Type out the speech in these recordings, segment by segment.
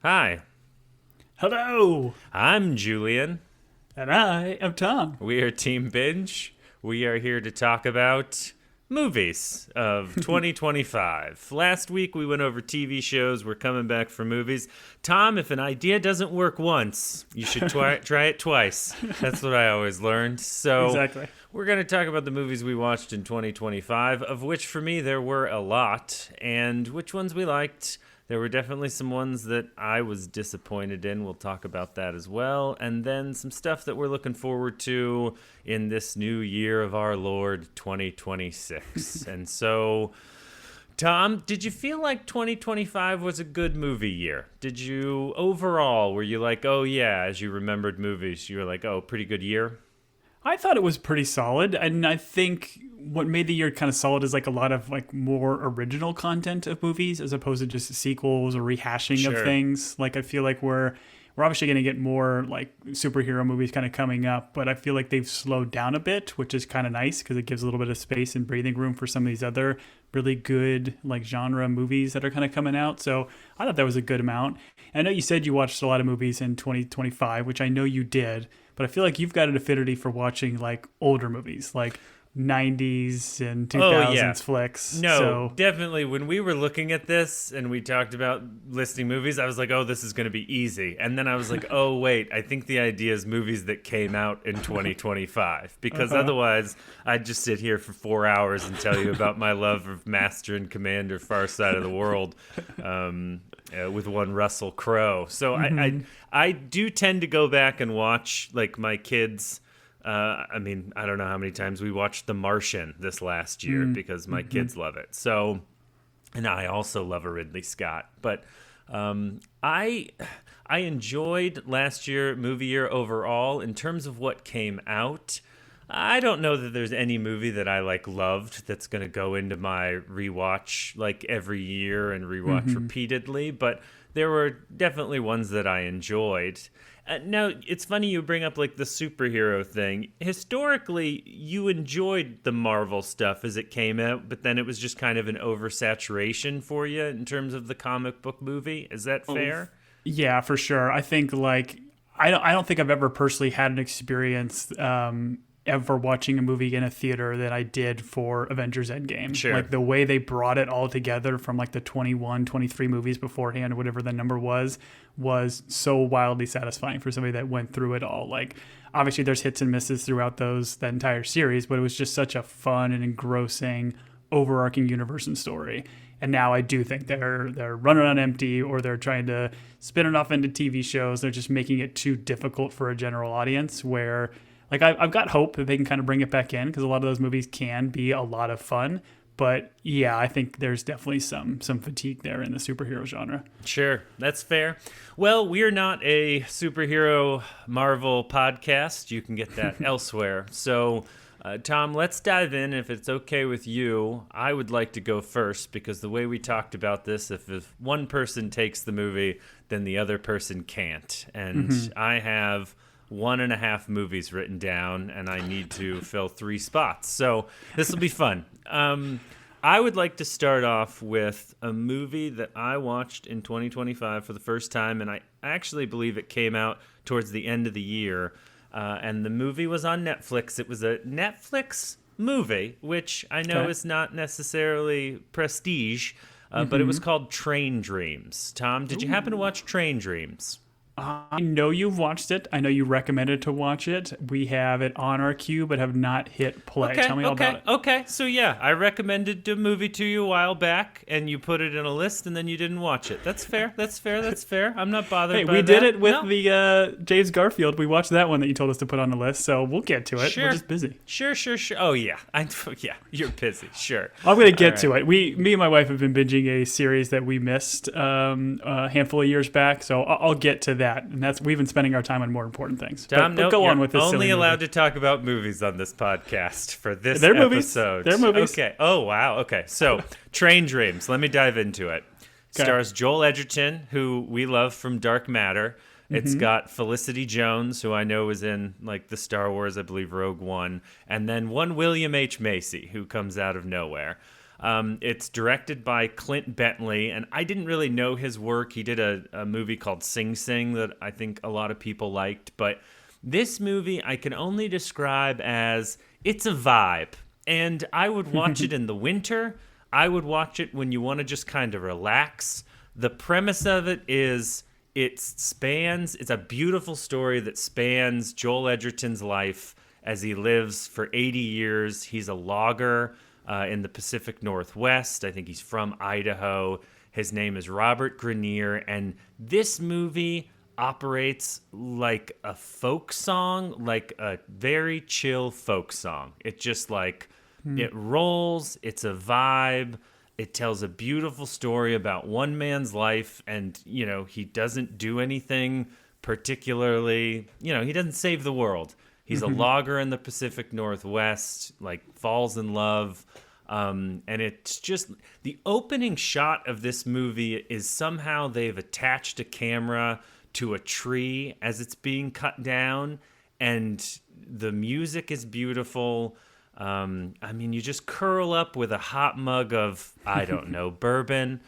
Hi, Hello, I'm Julian. and I am Tom. We are Team Binge. We are here to talk about movies of 2025. Last week we went over TV shows. We're coming back for movies. Tom, if an idea doesn't work once, you should try it twice. That's what I always learned. So Exactly. we're going to talk about the movies we watched in 2025, of which for me there were a lot, and which ones we liked. There were definitely some ones that I was disappointed in. We'll talk about that as well. And then some stuff that we're looking forward to in this new year of our Lord 2026. And so, Tom, did you feel like 2025 was a good movie year? Did you, overall, were you like, oh yeah, as you remembered movies, you were like, oh, pretty good year? I thought it was pretty solid, and I think what made the year kind of solid is like a lot of like more original content of movies as opposed to just sequels or rehashing of Sure. things. Like I feel like we're obviously going to get more like superhero movies kind of coming up, but I feel like they've slowed down a bit, which is kind of nice because it gives a little bit of space and breathing room for some of these other really good like genre movies that are kind of coming out. So I thought that was a good amount. And I know you said you watched a lot of movies in 2025, which I know you did, but I feel like you've got an affinity for watching like older movies, like 90s and Oh, 2000s yeah. flicks. No, So definitely. When we were looking at this and we talked about listing movies, I was like, oh, this is going to be easy. And then I was like, oh, wait, I think the idea is movies that came out in 2025. Because otherwise, I'd just sit here for 4 hours and tell you about my love of Master and Commander Far Side of the World with one Russell Crowe. So I do tend to go back and watch, like, my kids. I mean, I don't know how many times we watched The Martian this last year because my kids love it. So, and I also love a Ridley Scott. But I enjoyed last year, movie year overall. In terms of what came out, I don't know that there's any movie that I like loved that's going to go into my rewatch like every year and rewatch repeatedly. But there were definitely ones that I enjoyed. Now, it's funny you bring up like the superhero thing. Historically, you enjoyed the Marvel stuff as it came out, but then it was just kind of an oversaturation for you in terms of the comic book movie. Is that fair? yeah, for sure. I think like I don't think I've ever personally had an experience ever watching a movie in a theater that I did for Avengers Endgame. Sure. Like the way they brought it all together from like the 21, 23 movies beforehand, whatever the number was so wildly satisfying for somebody that went through it all. Like obviously there's hits and misses throughout that entire series, but it was just such a fun and engrossing overarching universe and story. And now I do think they're running on empty, or they're trying to spin it off into TV shows. They're just making it too difficult for a general audience. Where like I've got hope that they can kind of bring it back in because a lot of those movies can be a lot of fun. But yeah, I think there's definitely some fatigue there in the superhero genre. Sure, that's fair. Well, we're not a superhero Marvel podcast. You can get that elsewhere. So, Tom, let's dive in. If it's okay with you, I would like to go first because the way we talked about this, if one person takes the movie, then the other person can't. And I have 1.5 movies written down, and I need to fill 3 spots. So this will be fun. I would like to start off with a movie that I watched in 2025 for the first time, and I actually believe it came out towards the end of the year. And the movie was on Netflix. It was a Netflix movie, which I know Okay. is not necessarily prestige, but it was called Train Dreams. Tom, did you happen to watch Train Dreams? I know you've watched it. I know you recommended to watch it. We have it on our queue, but have not hit play. Tell me all about it. Okay. So yeah, I recommended a movie to you a while back, and you put it in a list, and then you didn't watch it. That's fair. That's fair. I'm not bothered Hey, by we that. did it with No. the James Garfield. We watched that one that you told us to put on the list, so we'll get to it. Sure. We're just busy. Sure. Oh yeah, yeah. You're busy. Sure. I'm gonna get All to right. it. Me and my wife have been binging a series that we missed a handful of years back, so I'll get to that. And we've been spending our time on more important things. Tom, but no, go you're on with this. only silly allowed movie. to talk about movies on this podcast for this They're movies. episode. They're movies. Okay. Oh wow. Okay. So, Train Dreams. Let me dive into it. Okay. Stars Joel Edgerton, who we love from Dark Matter. It's got Felicity Jones, who I know was in like the Star Wars, I believe Rogue One, and then one William H. Macy, who comes out of nowhere. It's directed by Clint Bentley, and I didn't really know his work. He did a movie called Sing Sing that I think a lot of people liked, but this movie I can only describe as it's a vibe, and I would watch it in the winter. I would watch it when you want to just kind of relax. The premise of it is it's a beautiful story that spans Joel Edgerton's life as he lives for 80 years. He's a logger in the Pacific Northwest. I think he's from Idaho. His name is Robert Grenier, and this movie operates like a folk song, like a very chill folk song. It just like, it rolls, it's a vibe. It tells a beautiful story about one man's life, and, you know, he doesn't do anything particularly, you know, he doesn't save the world. He's a logger in the Pacific Northwest, like falls in love. And it's just, the opening shot of this movie is somehow they've attached a camera to a tree as it's being cut down, and the music is beautiful. I mean, you just curl up with a hot mug of, I don't know, bourbon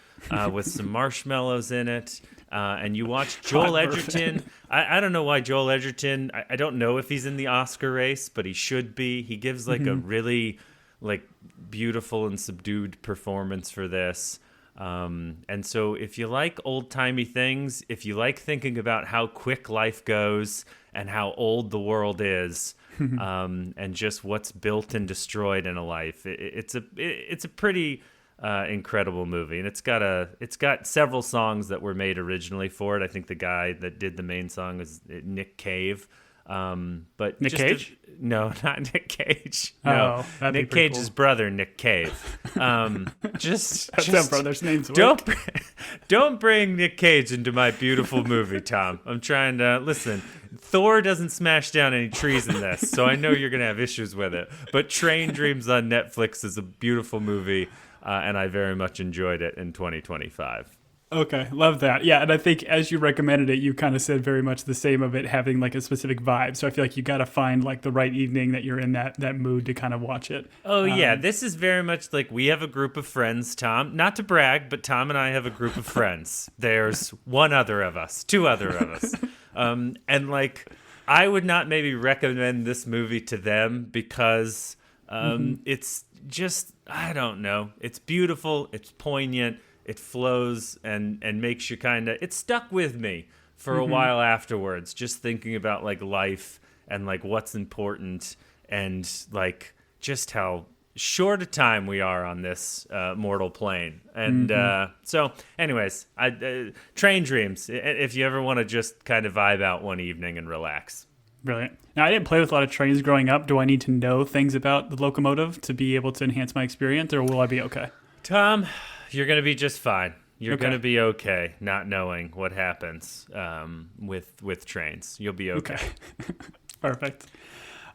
with some marshmallows in it, and you watch Joel Edgerton. I don't know why Joel Edgerton, I don't know if he's in the Oscar race, but he should be. He gives like a really like beautiful and subdued performance for this. And so if you like old-timey things, if you like thinking about how quick life goes and how old the world is, and just what's built and destroyed in a life, it's a pretty incredible movie, and it's got several songs that were made originally for it. I think the guy that did the main song is Nick Cave. But Nick Cage? No, not Nick Cage. No, Nick Cage's brother, Nick Cave. That's them brothers' names. Don't bring Nick Cage into my beautiful movie, Tom. I'm trying to listen. Thor doesn't smash down any trees in this, so I know you're gonna have issues with it. But Train Dreams on Netflix is a beautiful movie, and I very much enjoyed it in 2025. Okay, love that. Yeah, and I think as you recommended it, you kind of said very much the same of it having like a specific vibe. So I feel like you got to find like the right evening that you're in that mood to kind of watch it. Oh, yeah. This is very much like we have a group of friends, Tom. Not to brag, but Tom and I have a group of friends. There's two other of us. And like, I would not maybe recommend this movie to them because it's just, I don't know. It's beautiful. It's poignant. It flows and makes you kind of, it stuck with me for a while afterwards, just thinking about like life and like what's important and like just how short a time we are on this mortal plane. And so anyways, Train Dreams, if you ever want to just kind of vibe out one evening and relax. Brilliant. Now, I didn't play with a lot of trains growing up. Do I need to know things about the locomotive to be able to enhance my experience, or will I be okay? Tom, you're going to be just fine. You're going to be okay not knowing what happens with trains. You'll be okay. Perfect.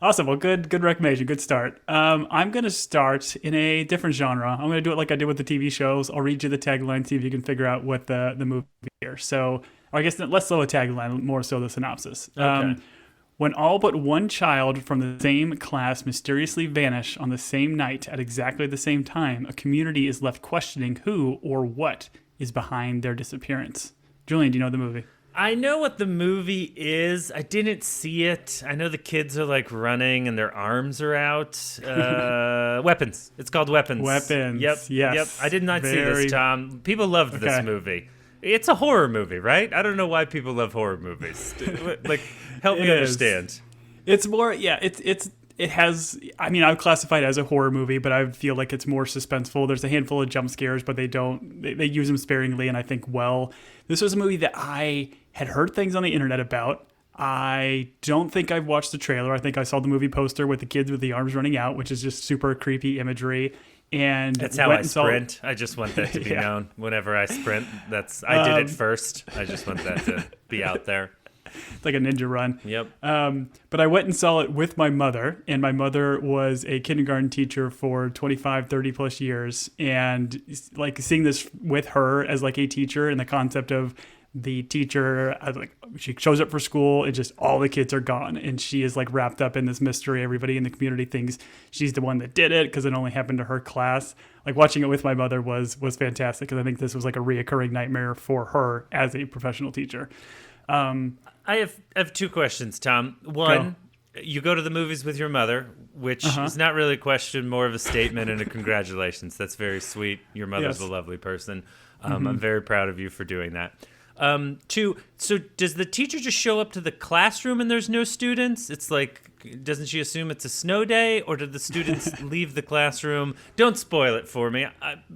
Awesome. Well, good recommendation. Good start. I'm going to start in a different genre. I'm going to do it like I did with the TV shows. I'll read you the tagline, see if you can figure out what the movie here. So, or I guess less so the tagline, more so the synopsis. Okay. When all but one child from the same class mysteriously vanish on the same night at exactly the same time, a community is left questioning who or what is behind their disappearance. Julian, do you know the movie? I know what the movie is. I didn't see it. I know the kids are like running and their arms are out. Weapons. It's called Weapons. Weapons. Yep. Yes. Yep. I did not see this, Tom. People loved this movie. It's a horror movie, right? I don't know why people love horror movies. Like, help me understand. It's more, it has, I mean, I would classify it as a horror movie, but I feel like it's more suspenseful. There's a handful of jump scares, but they use them sparingly, and I think well. This was a movie that I had heard things on the internet about. I don't think I've watched the trailer. I think I saw the movie poster with the kids with the arms running out, which is just super creepy imagery. And that's how I sprint. I just want that to be known. Whenever I sprint, I did it first. I just want that to be out there. It's like a ninja run. Yep. But I went and saw it with my mother, and my mother was a kindergarten teacher for 25, 30 plus years. And like seeing this with her as like a teacher and the concept of the teacher, like, she shows up for school and just all the kids are gone, and she is like wrapped up in this mystery. Everybody in the community thinks she's the one that did it because it only happened to her class. Like, watching it with my mother was fantastic, because I think this was like a reoccurring nightmare for her as a professional teacher. I have two questions, Tom. One, you go to the movies with your mother, which is not really a question, more of a statement and a congratulations. That's very sweet. Your mother's a lovely person. I'm very proud of you for doing that. Two, so does the teacher just show up to the classroom and there's no students? It's like, doesn't she assume it's a snow day, or did the students leave the classroom? Don't spoil it for me.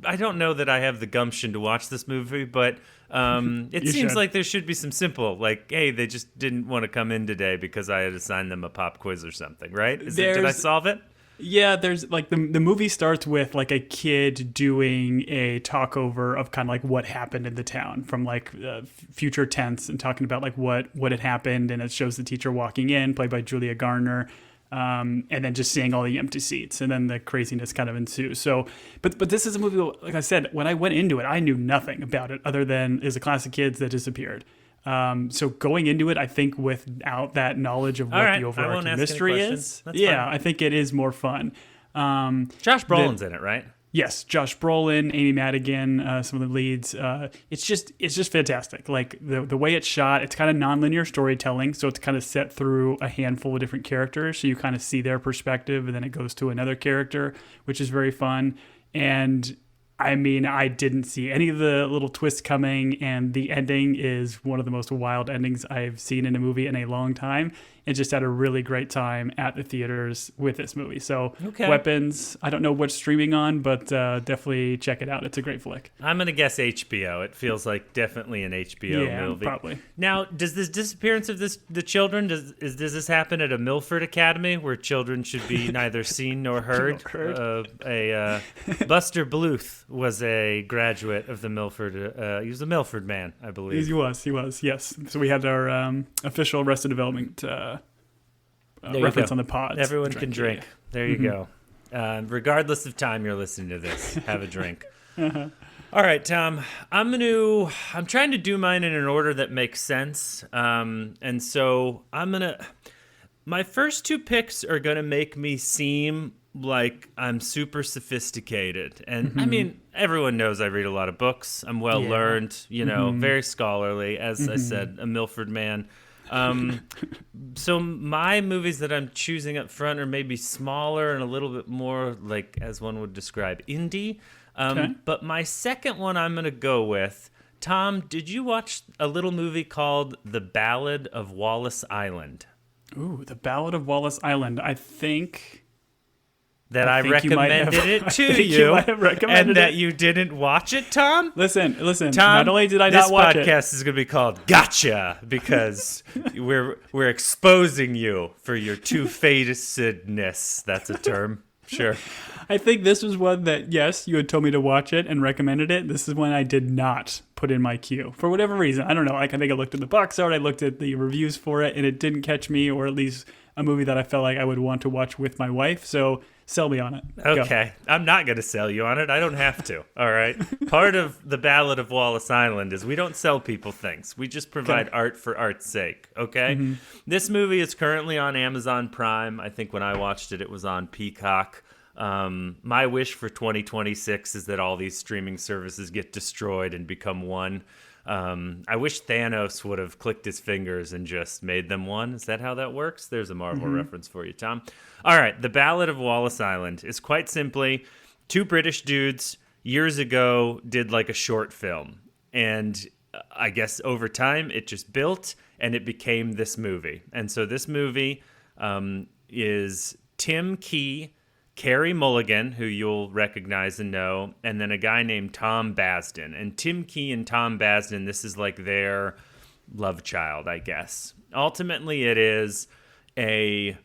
I don't know that I have the gumption to watch this movie, but it seems like there should be some simple, like, hey, they just didn't want to come in today because I had assigned them a pop quiz or something, right? Did I solve it? Yeah, there's like the movie starts with like a kid doing a talk over of kind of like what happened in the town from like future tense, and talking about like what had happened, and it shows the teacher walking in, played by Julia Garner, and then just seeing all the empty seats, and then the craziness kind of ensues. So, but this is a movie, like I said, when I went into it, I knew nothing about it other than it's a class of kids that disappeared. So going into it, I think without that knowledge of what the overarching mystery is, I think it is more fun. Josh Brolin's in it, right? Yes, Josh Brolin, Amy Madigan, some of the leads. It's just fantastic. Like the way it's shot, it's kind of nonlinear storytelling, so it's kind of set through a handful of different characters, so you kind of see their perspective, and then it goes to another character, which is very fun. And I mean, I didn't see any of the little twists coming, and the ending is one of the most wild endings I've seen in a movie in a long time, and just had a really great time at the theaters with this movie. So, Weapons, I don't know what's streaming on, but definitely check it out. It's a great flick. I'm going to guess HBO. It feels like definitely an HBO movie. Probably. Now, does this disappearance of the children, does this happen at a Milford Academy where children should be neither seen nor heard? Buster Bluth was a graduate of the Milford. He was a Milford man, I believe. He was, yes. So we had our official Arrested Development reference on the pod. Everyone can drink. There you go. Regardless of time you're listening to this, have a drink. All right, Tom. I'm trying to do mine in an order that makes sense. And so my first two picks are gonna make me seem like I'm super sophisticated. And I mean, everyone knows I read a lot of books. I'm well learned, very scholarly, as I said, a Milford man. So my movies that I'm choosing up front are maybe smaller and a little bit more, like, as one would describe, indie. But my second one I'm going to go with, Tom, did you watch a little movie called The Ballad of Wallace Island? Ooh, The Ballad of Wallace Island. I think I recommended it to you, and that you didn't watch it, Tom? Listen, Tom, not only did I not watch it. This podcast is going to be called Gotcha, because we're exposing you for your two-facedness. That's a term. Sure. I think this was one that, yes, you had told me to watch it and recommended it. This is one I did not put in my queue for whatever reason. I don't know. Like, I think I looked at the box art, I looked at the reviews for it, and it didn't catch me, or at least a movie that I felt like I would want to watch with my wife. So sell me on it. Okay. Go. I'm not going to sell you on it. I don't have to. All right. Part of The Ballad of Wallace Island is we don't sell people things. We just provide art for art's sake. Okay. This movie is currently on Amazon Prime. I think when I watched it, it was on Peacock. My wish for 2026 is that all these streaming services get destroyed and become one. I wish Thanos would have clicked his fingers and just made them one. Is that how that works? There's a Marvel reference for you, Tom. All right. The Ballad of Wallace Island is quite simply two British dudes years ago did like a short film. And I guess over time it just built and it became this movie. And so this movie is Tim Key, Carey Mulligan, who you'll recognize and know, and then a guy named Tom Basden. And Tim Key and Tom Basden, this is like their love child, I guess. Ultimately, it is a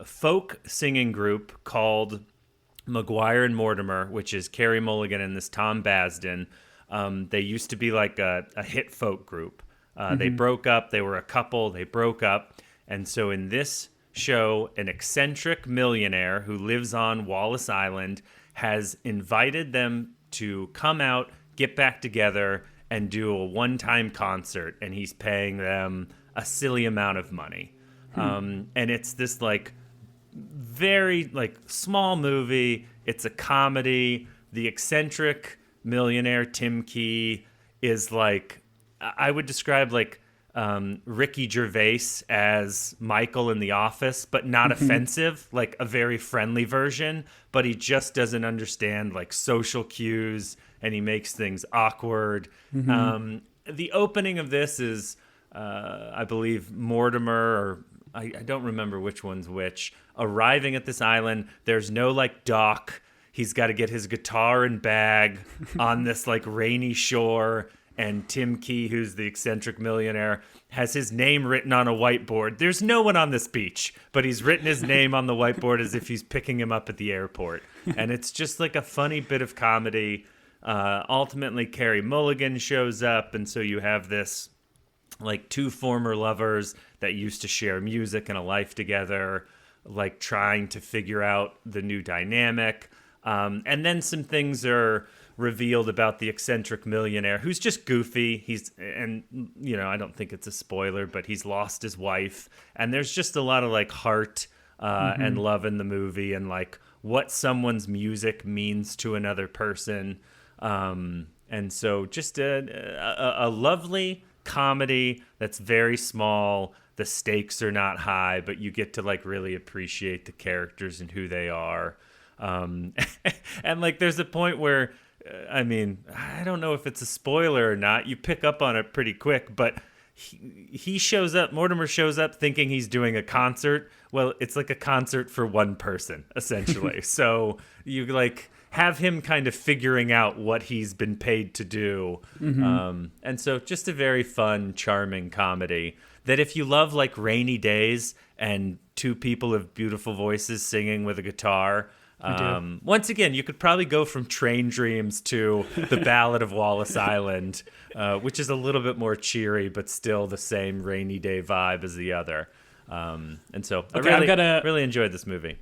folk singing group called McGuire and Mortimer, which is Carey Mulligan and this Tom Basden. They used to be like a hit folk group. They broke up. They were a couple. They broke up. And so in this show, an eccentric millionaire who lives on Wallace Island has invited them to come out, get back together, and do a one-time concert, and he's paying them a silly amount of money. And it's this like very like small movie. It's a comedy. The eccentric millionaire Tim Key is like, I would describe like Ricky Gervais as Michael in The Office, but not offensive, like a very friendly version, but he just doesn't understand like social cues, and he makes things awkward. The opening of this is, I believe, Mortimer, or I don't remember which one's which, arriving at this island. There's no like dock. He's got to get his guitar and bag on this like rainy shore. And Tim Key, who's the eccentric millionaire, has his name written on a whiteboard. There's no one on this beach, but he's written his name on the whiteboard as if he's picking him up at the airport. And it's just like a funny bit of comedy. Ultimately, Carey Mulligan shows up, and so you have this like two former lovers that used to share music and a life together, like trying to figure out the new dynamic. And then some things are revealed about the eccentric millionaire who's just goofy. I don't think it's a spoiler, but he's lost his wife. And there's just a lot of like heart and love in the movie, and like what someone's music means to another person. And so just a lovely comedy that's very small. The stakes are not high, but you get to like really appreciate the characters and who they are. And like there's a point where, I don't know if it's a spoiler or not. You pick up on it pretty quick, but he shows up, Mortimer shows up thinking he's doing a concert. Well, it's like a concert for one person, essentially. So you like have him kind of figuring out what he's been paid to do. And so just a very fun, charming comedy that if you love like rainy days and two people with beautiful voices singing with a guitar, once again, you could probably go from Train Dreams to The Ballad of Wallace Island, which is a little bit more cheery, but still the same rainy day vibe as the other. And so I really enjoyed this movie.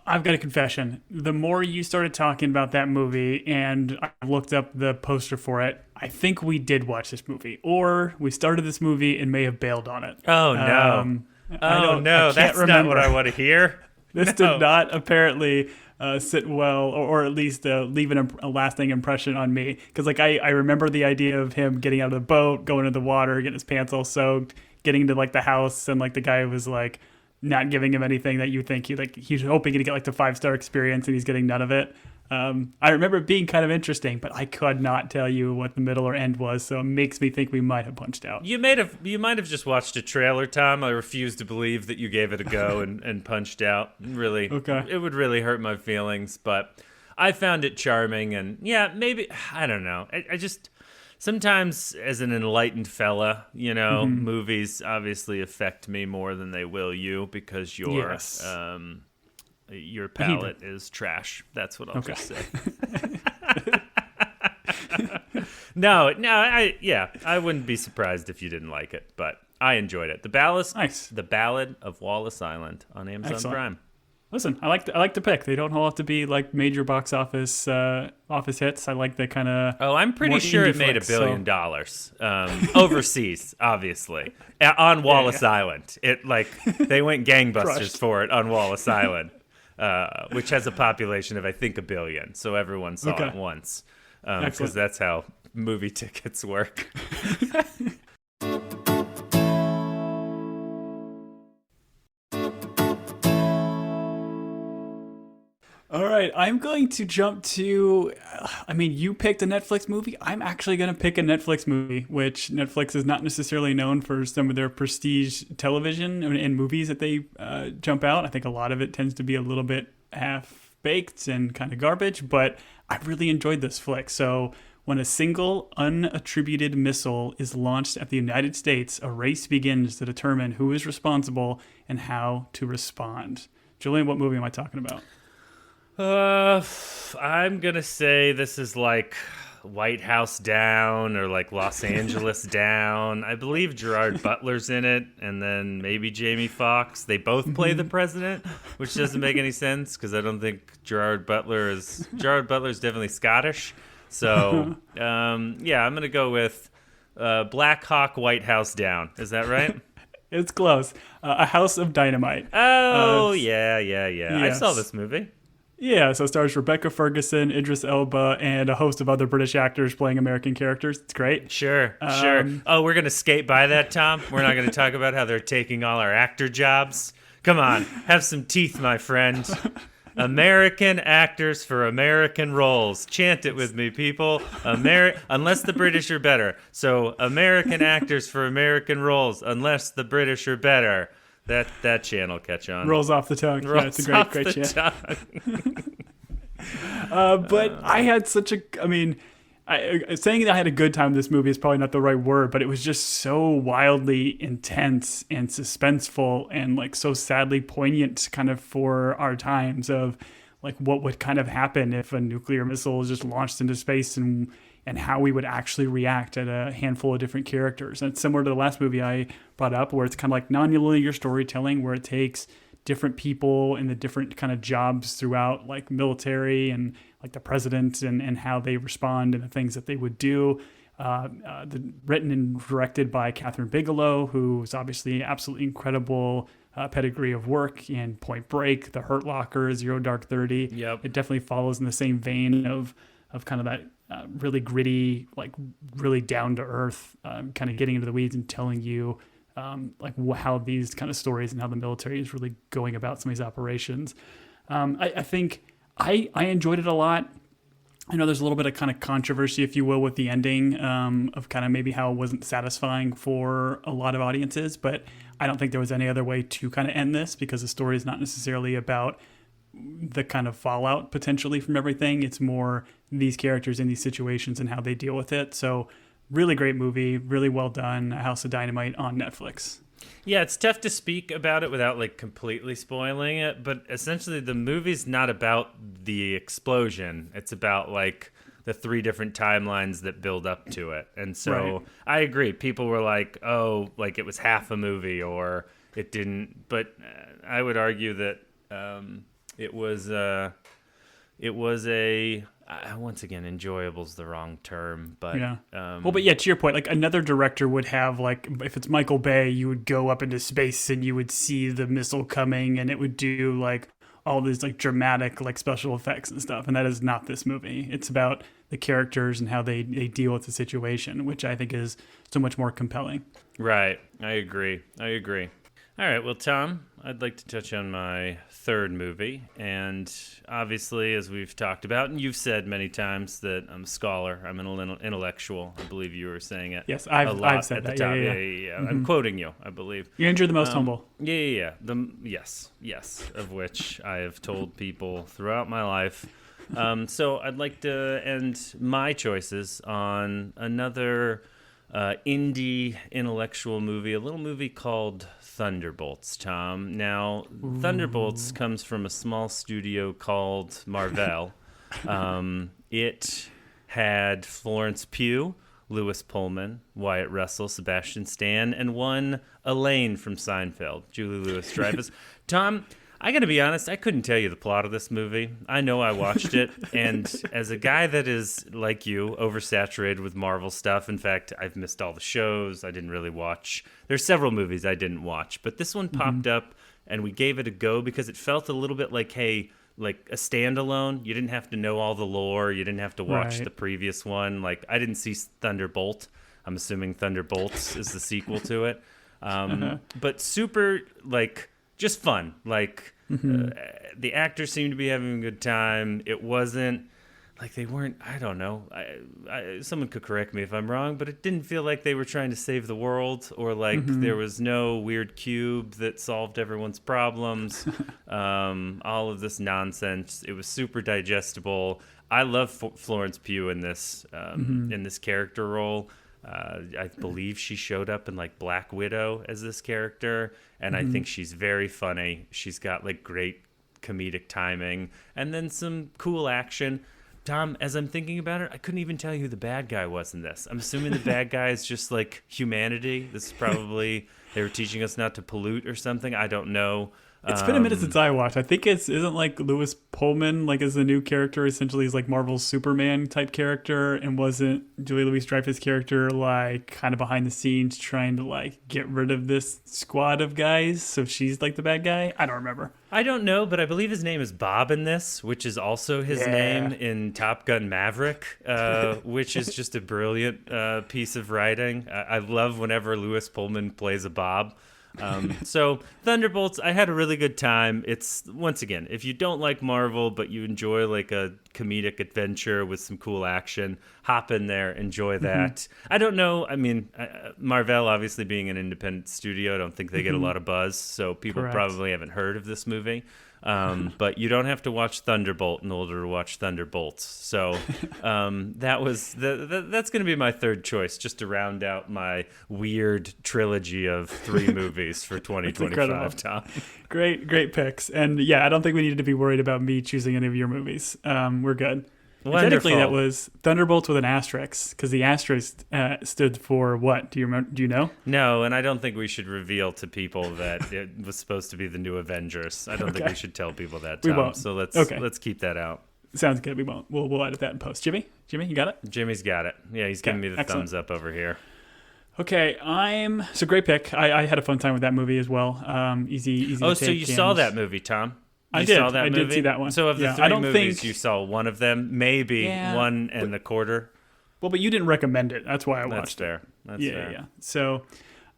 I've got a confession. The more you started talking about that movie and I looked up the poster for it, I think we did watch this movie, or we started this movie and may have bailed on it. Oh, no. That's not what I want to hear. This did not apparently sit well, or at least leave a lasting impression on me. Because like I remember the idea of him getting out of the boat, going into the water, getting his pants all soaked, getting to like the house, and like the guy was like not giving him anything that you think he's hoping to get like the 5-star experience, and he's getting none of it. I remember it being kind of interesting, but I could not tell you what the middle or end was, so it makes me think we might have punched out. You might have just watched a trailer, Tom. I refuse to believe that you gave it a go and punched out. Really, okay. It would really hurt my feelings, but I found it charming, and yeah, maybe, I don't know. I just, sometimes as an enlightened fella, movies obviously affect me more than they will you, because you're... Yes. Your palate is trash. That's what I'll just say. No, I wouldn't be surprised if you didn't like it, but I enjoyed it. The Ballad of Wallace Island on Amazon Prime. Listen, I like the pick. They don't all have to be like major box office hits. I like the kind of. Oh, I'm pretty sure it made $1 billion overseas, obviously, on Wallace Island. It like they went gangbusters for it on Wallace Island. Which has a population of, I think, 1 billion. So everyone saw it once. Because that's how movie tickets work. All right, I'm going to jump to, you picked a Netflix movie. I'm actually going to pick a Netflix movie, which Netflix is not necessarily known for some of their prestige television and movies that they jump out. I think a lot of it tends to be a little bit half-baked and kind of garbage, but I really enjoyed this flick. So when a single unattributed missile is launched at the United States, a race begins to determine who is responsible and how to respond. Julian, what movie am I talking about? I'm gonna say this is like White House Down or like Los Angeles Down. I believe Gerard Butler's in it, and then maybe Jamie Foxx. They both play the president, which doesn't make any sense because I don't think Gerard Butler's definitely Scottish. So, yeah, I'm going to go with Black Hawk, White House Down. Is that right? It's close. A House of Dynamite. Oh, yeah. I saw Yes. this movie. Yeah, so it stars Rebecca Ferguson, Idris Elba, and a host of other British actors playing American characters. It's great. Sure. Oh, we're going to skate by that, Tom? We're not going to talk about how they're taking all our actor jobs? Come on, have some teeth, my friend. American actors for American roles. Chant it with me, people. Unless the British are better. So, American actors for American roles, unless the British are better. That chant will catch on. Rolls off the tongue. Yeah, it's a great chant. But I had such a, saying that I had a good time in this movie is probably not the right word, but it was just so wildly intense and suspenseful and like so sadly poignant kind of for our times of like what would kind of happen if a nuclear missile is just launched into space and how we would actually react at a handful of different characters. And it's similar to the last movie I brought up where it's kind of like non-linear storytelling where it takes different people in the different kind of jobs throughout like military and like the president and how they respond and the things that they would do. Written and directed by Catherine Bigelow, who's obviously absolutely incredible pedigree of work in Point Break, The Hurt Locker, Zero Dark 30. Yep. It definitely follows in the same vein of kind of that really gritty, like really down to earth, kind of getting into the weeds and telling you how these kind of stories and how the military is really going about some of these operations. I think I enjoyed it a lot. I know there's a little bit of kind of controversy, if you will, with the ending of kind of maybe how it wasn't satisfying for a lot of audiences, but I don't think there was any other way to kind of end this because the story is not necessarily about the kind of fallout potentially from everything. It's more these characters in these situations and how they deal with it. So really great movie, really well done. A House of Dynamite on Netflix. Yeah, it's tough to speak about it without like completely spoiling it, but essentially the movie's not about the explosion. It's about like the three different timelines that build up to it. And so Right. I agree. People were like, "Oh, like it was half a movie or it didn't." But I would argue that it was a once again, enjoyable is the wrong term, but Yeah. But yeah, to your point, like another director would have like, if it's Michael Bay, you would go up into space and you would see the missile coming and it would do like all these like dramatic like special effects and stuff. And that is not this movie. It's about the characters and how they deal with the situation, which I think is so much more compelling. Right. I agree. All right, well, Tom, I'd like to touch on my third movie. And obviously, as we've talked about, and you've said many times that I'm a scholar, I'm an intellectual. I believe you were saying it. Yes, I've said at that. the top. Yeah. Mm-hmm. I'm quoting you, I believe. You're the most humble. Yeah. Yes, of which I have told people throughout my life. So I'd like to end my choices on another indie intellectual movie, a little movie called Thunderbolts, Tom. Now, Thunderbolts comes from a small studio called Marvel. It had Florence Pugh, Lewis Pullman, Wyatt Russell, Sebastian Stan, and one Elaine from Seinfeld, Julie Louis-Dreyfus. Tom, I got to be honest, I couldn't tell you the plot of this movie. I know I watched it, and as a guy that is, like you, oversaturated with Marvel stuff, in fact, I've missed all the shows. I didn't really watch. There's several movies I didn't watch, but this one popped up, and we gave it a go because it felt a little bit like, hey, like a standalone. You didn't have to know all the lore. You didn't have to watch the previous one. Like, I didn't see Thunderbolt. I'm assuming Thunderbolts is the sequel to it. But super, like, just fun. Like, the actors seemed to be having a good time. It wasn't like they weren't, I don't know. Someone could correct me if I'm wrong, but it didn't feel like they were trying to save the world or like there was no weird cube that solved everyone's problems. All of this nonsense. It was super digestible. I love Florence Pugh in this character role. I believe she showed up in like Black Widow as this character, and I think she's very funny. She's got like great comedic timing and then some cool action. Tom, as I'm thinking about it, I couldn't even tell you who the bad guy was in this. I'm assuming the bad guy is just like humanity. This is probably they were teaching us not to pollute or something. I don't know. It's been a minute since I watched. I think isn't like Lewis Pullman like as the new character. Essentially, he's like Marvel's Superman type character, and wasn't Julia Louis-Dreyfus' character like kind of behind the scenes trying to like get rid of this squad of guys? So she's like the bad guy. I don't remember. I don't know, but I believe his name is Bob in this, which is also his name in Top Gun Maverick, which is just a brilliant piece of writing. I love whenever Lewis Pullman plays a Bob. So Thunderbolts, I had a really good time. It's, once again, if you don't like Marvel but you enjoy like a comedic adventure with some cool action, hop in there, enjoy that. I don't know, I mean, Marvel obviously being an independent studio, I don't think they get a lot of buzz, so people probably haven't heard of this movie. But you don't have to watch Thunderbolt in order to watch Thunderbolts. So that's going to be my third choice, just to round out my weird trilogy of 3 movies for 2025, Tom. Great picks. And yeah, I don't think we needed to be worried about me choosing any of your movies. We're good. Technically, that was Thunderbolts with an asterisk, because the asterisk stood for what? Do you remember? Do you know? No, and I don't think we should reveal to people that it was supposed to be the new Avengers. I don't think we should tell people that, Tom. We won't. So let's keep that out. Sounds good. We won't. We'll edit that in post. Jimmy, you got it? Jimmy's got it. Yeah, he's giving me the thumbs up over here. Okay, so great pick. I had a fun time with that movie as well. Easy. Oh, so you saw that movie, Tom? I did see that one. So of the 3 movies, you saw one of them, maybe 1.25. Well, but you didn't recommend it. That's why I watched it. That's fair. Yeah. So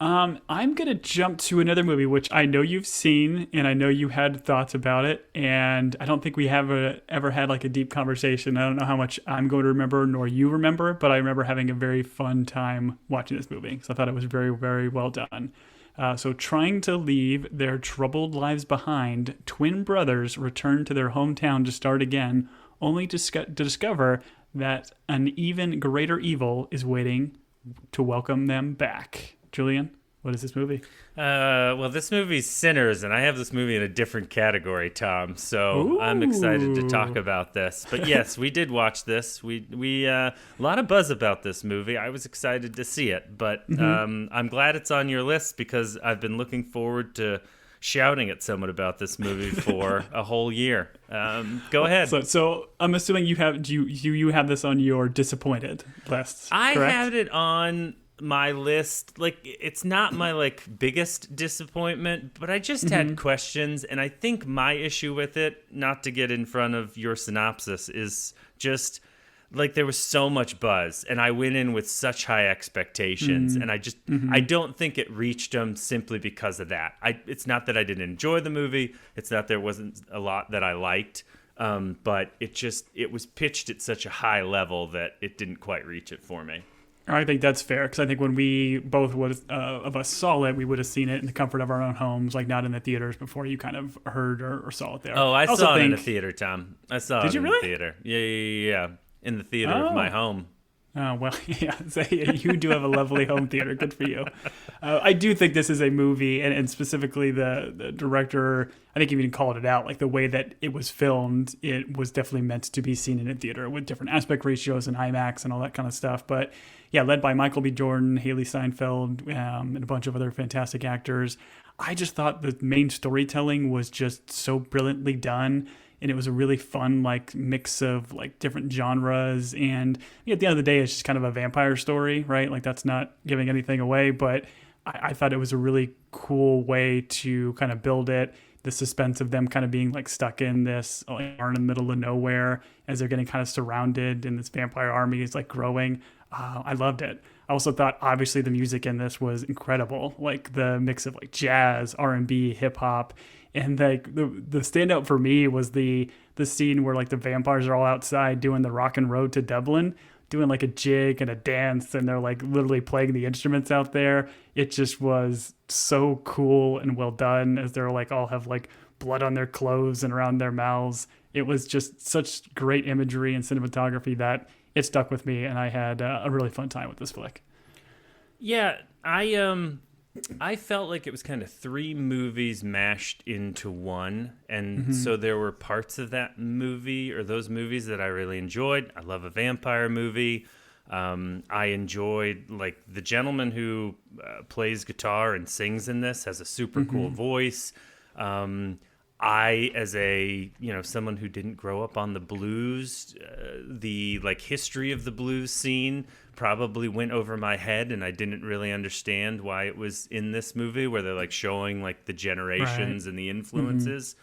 I'm going to jump to another movie, which I know you've seen, and I know you had thoughts about it, and I don't think we have ever had like a deep conversation. I don't know how much I'm going to remember, nor you remember, but I remember having a very fun time watching this movie, because I thought it was very, very well done. So trying to leave their troubled lives behind, twin brothers return to their hometown to start again, only to discover that an even greater evil is waiting to welcome them back. Julian, what is this movie? Well, this movie's Sinners, and I have this movie in a different category, Tom. So Ooh. I'm excited to talk about this. But yes, we did watch this. We a lot of buzz about this movie. I was excited to see it, but I'm glad it's on your list, because I've been looking forward to shouting at someone about this movie for a whole year. Go ahead. So I'm assuming you have this on your disappointed list. I correct? had it on my list. Like, it's not my like biggest disappointment, but I just had questions, and I think my issue with it, not to get in front of your synopsis, is just like there was so much buzz, and I went in with such high expectations, and I just I don't think it reached them simply because of that. It's not that I didn't enjoy the movie, it's not there wasn't a lot that I liked, but it was pitched at such a high level that it didn't quite reach it for me. I think that's fair, because I think when we both of us saw it, we would have seen it in the comfort of our own homes, like not in the theaters before you kind of heard or saw it there. Oh, I saw it in a theater, Tom. I saw it in really? the theater. Yeah. In the theater of my home. Oh, well, yeah. So you do have a lovely home theater. Good for you. I do think this is a movie, and specifically the director, I think even called it out, like the way that it was filmed, it was definitely meant to be seen in a theater with different aspect ratios and IMAX and all that kind of stuff. But yeah, led by Michael B. Jordan, Haley Steinfeld, and a bunch of other fantastic actors. I just thought the main storytelling was just so brilliantly done. And it was a really fun like mix of like different genres, and at the end of the day, it's just kind of a vampire story, right? Like that's not giving anything away, but I thought it was a really cool way to kind of build it. The suspense of them kind of being like stuck in this barn in the middle of nowhere as they're getting kind of surrounded, and this vampire army is like growing. I loved it. I also thought obviously the music in this was incredible, like the mix of like jazz, R&B, hip hop. And like the standout for me was the scene where like the vampires are all outside doing the Rockin' Road to Dublin, doing like a jig and a dance, and they're like literally playing the instruments out there. It just was so cool and well done, as they're like all have like blood on their clothes and around their mouths. It was just such great imagery and cinematography that it stuck with me, and I had a really fun time with this flick. Yeah, I felt like it was kind of 3 movies mashed into one, and so there were parts of that movie or those movies that I really enjoyed. I love a vampire movie. I enjoyed like the gentleman who plays guitar and sings in this has a super cool voice. I, as a someone who didn't grow up on the blues, the like history of the blues scene probably went over my head, and I didn't really understand why it was in this movie where they're like showing like the generations and the influences.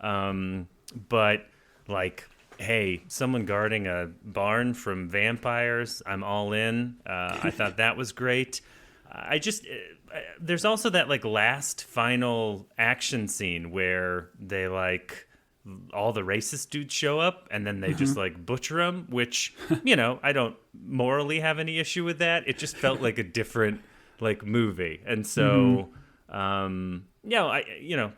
But like, hey, someone guarding a barn from vampires, I'm all in. I thought that was great. I just there's also that like last final action scene where they like all the racist dudes show up and then they just like butcher them, which I don't morally have any issue with that. It just felt like a different like movie, and so there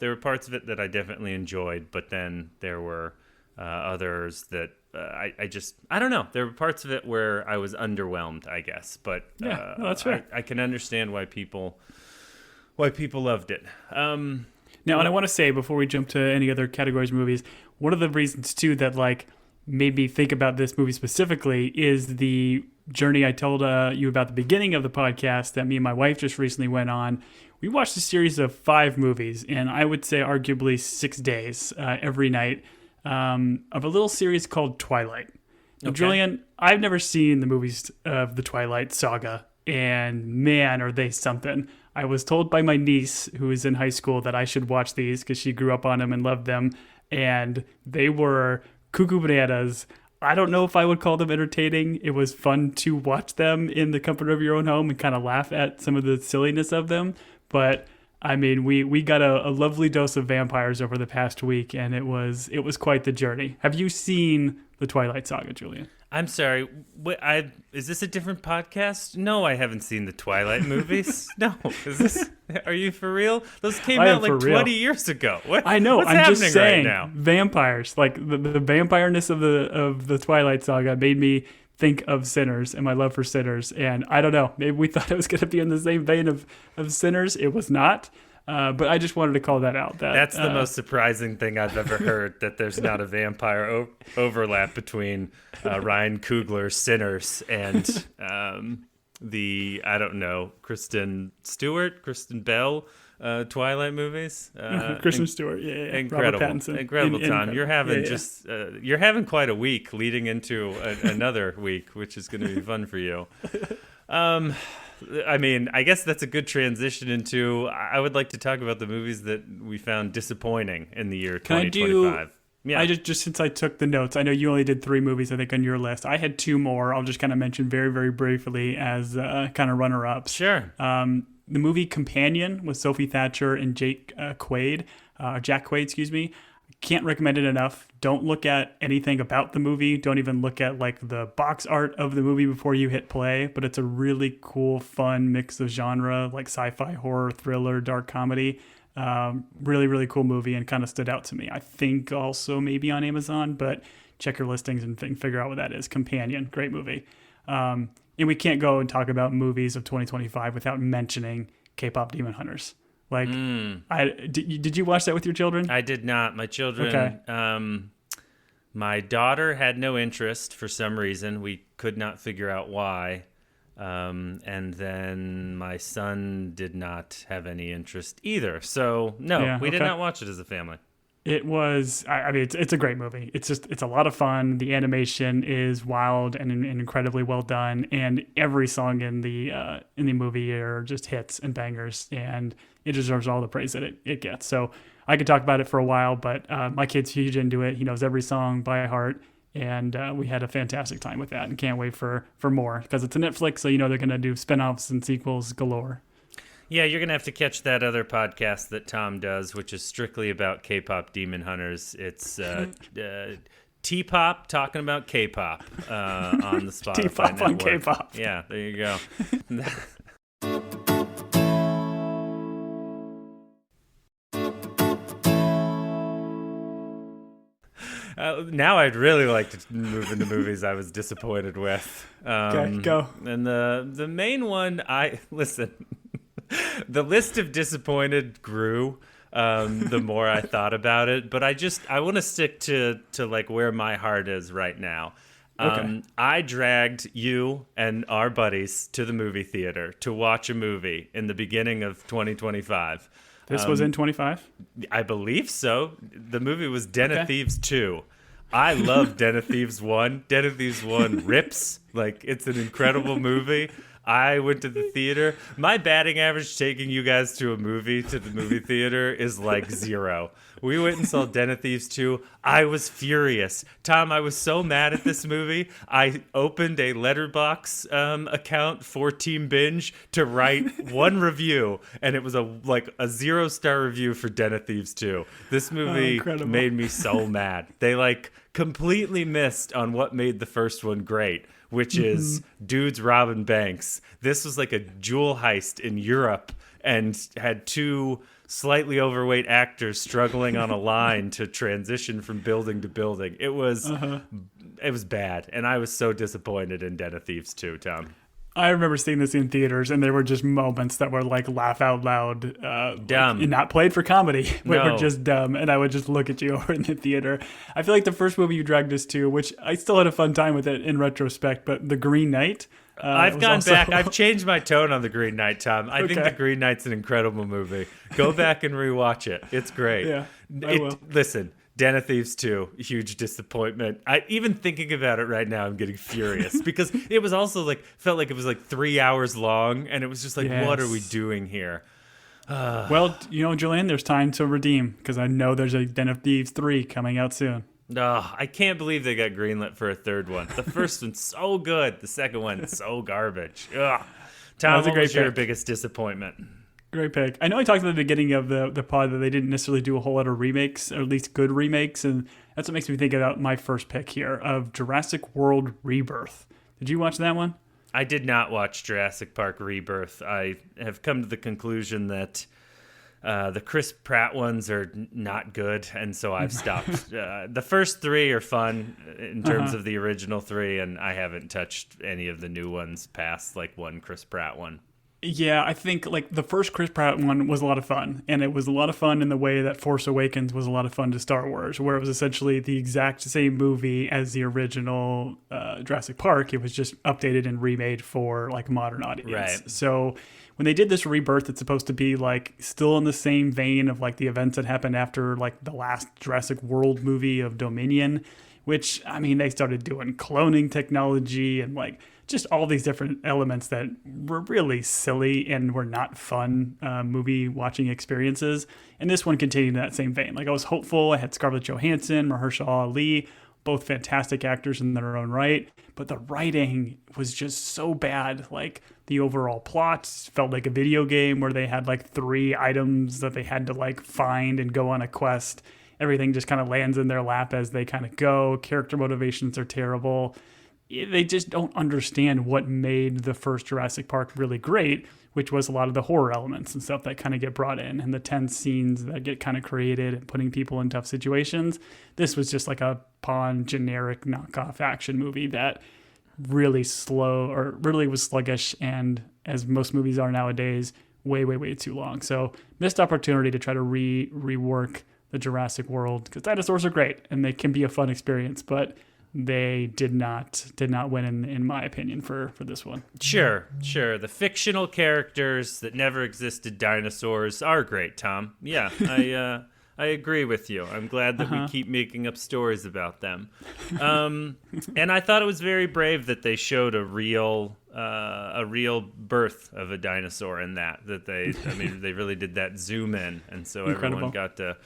were parts of it that I definitely enjoyed, but then there were others that I don't know. There were parts of it where I was underwhelmed, I guess. But no, that's right. I can understand why people loved it. Now, and I want to say before we jump to any other categories of movies, one of the reasons too that like made me think about this movie specifically is the journey I told you about the beginning of the podcast that me and my wife just recently went on. We watched a series of 5 movies, and I would say arguably 6 days every night of a little series called Twilight. Now, Okay. Julian, I've never seen the movies of the Twilight saga, and man, are they something. I was told by my niece, who is in high school, that I should watch these because she grew up on them and loved them, and they were cuckoo bananas. I don't know if I would call them entertaining. It was fun to watch them in the comfort of your own home and kind of laugh at some of the silliness of them, but I mean, we got a lovely dose of vampires over the past week, and it was quite the journey. Have you seen the Twilight Saga, Julian? I'm sorry. Is this a different podcast? No, I haven't seen the Twilight movies. No, are you for real? Those came out like 20 years ago. I know. What's I'm happening just saying, right now? vampires, like the vampireness of the Twilight Saga made me think of Sinners and my love for Sinners. And I don't know, maybe we thought it was going to be in the same vein of Sinners. It was not. But I just wanted to call that out. That's the most surprising thing I've ever heard, that there's not a vampire overlap between Ryan Coogler's Sinners and I don't know, Kristen Bell Twilight movies. Kristen Stewart, yeah. Incredible, Robert Pattinson. incredible time. You're having you're having quite a week leading into another week, which is going to be fun for you. I mean, I guess that's a good transition into, I would like to talk about the movies that we found disappointing in the year 2025. Yeah. I just since I took the notes, I know you only did 3 movies, I think, on your list. I had 2 more. I'll just kind of mention very, very briefly as kind of runner-ups. Sure. The movie Companion with Sophie Thatcher and Jack Quaid, excuse me. Can't recommend it enough. Don't look at anything about the movie. Don't even look at like the box art of the movie before you hit play. But it's a really cool, fun mix of genre, like sci-fi, horror, thriller, dark comedy. Really, really cool movie, and kind of stood out to me. I think also maybe on Amazon, but check your listings and figure out what that is. Companion, great movie. And we can't go and talk about movies of 2025 without mentioning K-pop Demon Hunters. Like, did you watch that with your children? I did not. My children, Okay. My daughter had no interest for some reason. We could not figure out why. And then my son did not have any interest either. So no, we did not watch it as a family. It was, I mean, it's a great movie. It's a lot of fun. The animation is wild and incredibly well done. And every song in the movie are just hits and bangers, and it deserves all the praise that it gets. So I could talk about it for a while, but my kid's huge into it. He knows every song by heart. And we had a fantastic time with that, and can't wait for more, because it's a Netflix, so they're going to do spinoffs and sequels galore. Yeah, you're going to have to catch that other podcast that Tom does, which is strictly about K-pop Demon Hunters. It's T-pop talking about K-pop on the Spotify T-pop network. on K-pop. Yeah, there you go. Now I'd really like to move into movies I was disappointed with. Okay, go. And the main one, listen, the list of disappointed grew the more I thought about it, but I want to stick to like where my heart is right now. Okay. I dragged you and our buddies to the movie theater to watch a movie in the beginning of 2025. This was in 25? I believe so. The movie was Den of Okay. Thieves 2. I love Den of Thieves 1. Den of Thieves 1 rips. Like, it's an incredible movie. I went to the theater. My batting average taking you guys to the movie theater, is like 0. We went and saw Den of Thieves 2. I was furious. Tom, I was so mad at this movie. I opened a letterbox account for Team Binge to write one review, and it was a 0-star review for Den of Thieves 2. This movie incredible. made me so mad. They completely missed on what made the first one great, which is dudes robbing banks. This was like a jewel heist in Europe and had 2 slightly overweight actors struggling on a line to transition from building to building. It was bad, and I was so disappointed in Den of Thieves 2, Tom. I remember seeing this in theaters, and there were just moments that were like laugh out loud, Dumb. and not played for comedy, but No. were just dumb. And I would just look at you over in the theater. I feel like the first movie you dragged us to, which I still had a fun time with it in retrospect, but The Green Knight. I've was gone also- back. I've changed my tone on The Green Knight, Tom. I think Okay. The Green Knight's an incredible movie. Go back and rewatch it. It's great. Yeah, I will. Listen, Den of Thieves 2, huge disappointment. Even thinking about it right now, I'm getting furious because it was also felt like it was 3 hours long, and it was just what are we Yes. doing here? Well, Julian, there's time to redeem because I know there's a Den of Thieves 3 coming out soon. No, I can't believe they got greenlit for a third one. The first one's so good. The second one, so garbage. Ugh. Tom, was a what great was your pick. biggest disappointment? Great pick. I know I talked at the beginning of the pod that they didn't necessarily do a whole lot of remakes, or at least good remakes, and that's what makes me think about my first pick here of Jurassic World Rebirth. Did you watch that one? I did not watch Jurassic Park Rebirth. I have come to the conclusion that the Chris Pratt ones are not good, and so I've stopped. The first 3 are fun in terms of the original 3, and I haven't touched any of the new ones past one Chris Pratt one. Yeah, I think the first Chris Pratt one was a lot of fun, and it was a lot of fun in the way that Force Awakens was a lot of fun to Star Wars, where it was essentially the exact same movie as the original Jurassic Park. It was just updated and remade for a modern audience. Right. So when they did this Rebirth, it's supposed to be still in the same vein of the events that happened after the last Jurassic World movie of Dominion, which they started doing cloning technology and just all these different elements that were really silly and were not fun movie watching experiences. And this one continued in that same vein. I was hopeful. I had Scarlett Johansson, Mahershala Ali, both fantastic actors in their own right. But the writing was just so bad. The overall plot felt like a video game where they had 3 items that they had to find and go on a quest. Everything just kind of lands in their lap as they kind of go. Character motivations are terrible. They just don't understand what made the first Jurassic Park really great, which was a lot of the horror elements and stuff that kind of get brought in and the tense scenes that get kind of created and putting people in tough situations. This was just a pawn generic knockoff action movie that really really was sluggish, and as most movies are nowadays, way too long. So missed opportunity to try to rework the Jurassic World, because dinosaurs are great and they can be a fun experience, but they did not win in my opinion for this one. Sure. The fictional characters that never existed, dinosaurs, are great, Tom. Yeah, I agree with you. I'm glad that we keep making up stories about them. And I thought it was very brave that they showed a real birth of a dinosaur in that they really did that zoom in, and so Incredible. everyone got to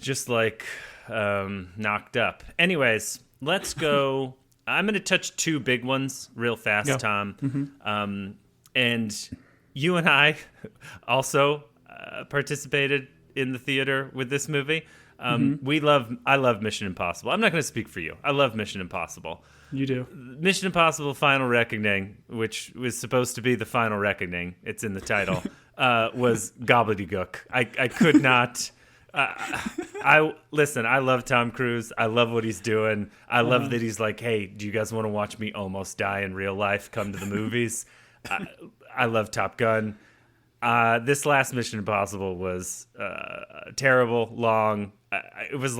just knocked up. Anyways, let's go. I'm going to touch 2 big ones real fast, Go. Tom. And you and I also participated in the theater with this movie. I love Mission Impossible. I'm not going to speak for you. I love Mission Impossible. You do. Mission Impossible Final Reckoning, which was supposed to be the final reckoning, it's in the title, was gobbledygook. I could not... Listen, I love Tom Cruise. I love what he's doing. I love that he's hey, do you guys want to watch me almost die in real life? Come to the movies. I love Top Gun. This last Mission Impossible was terrible, long. It was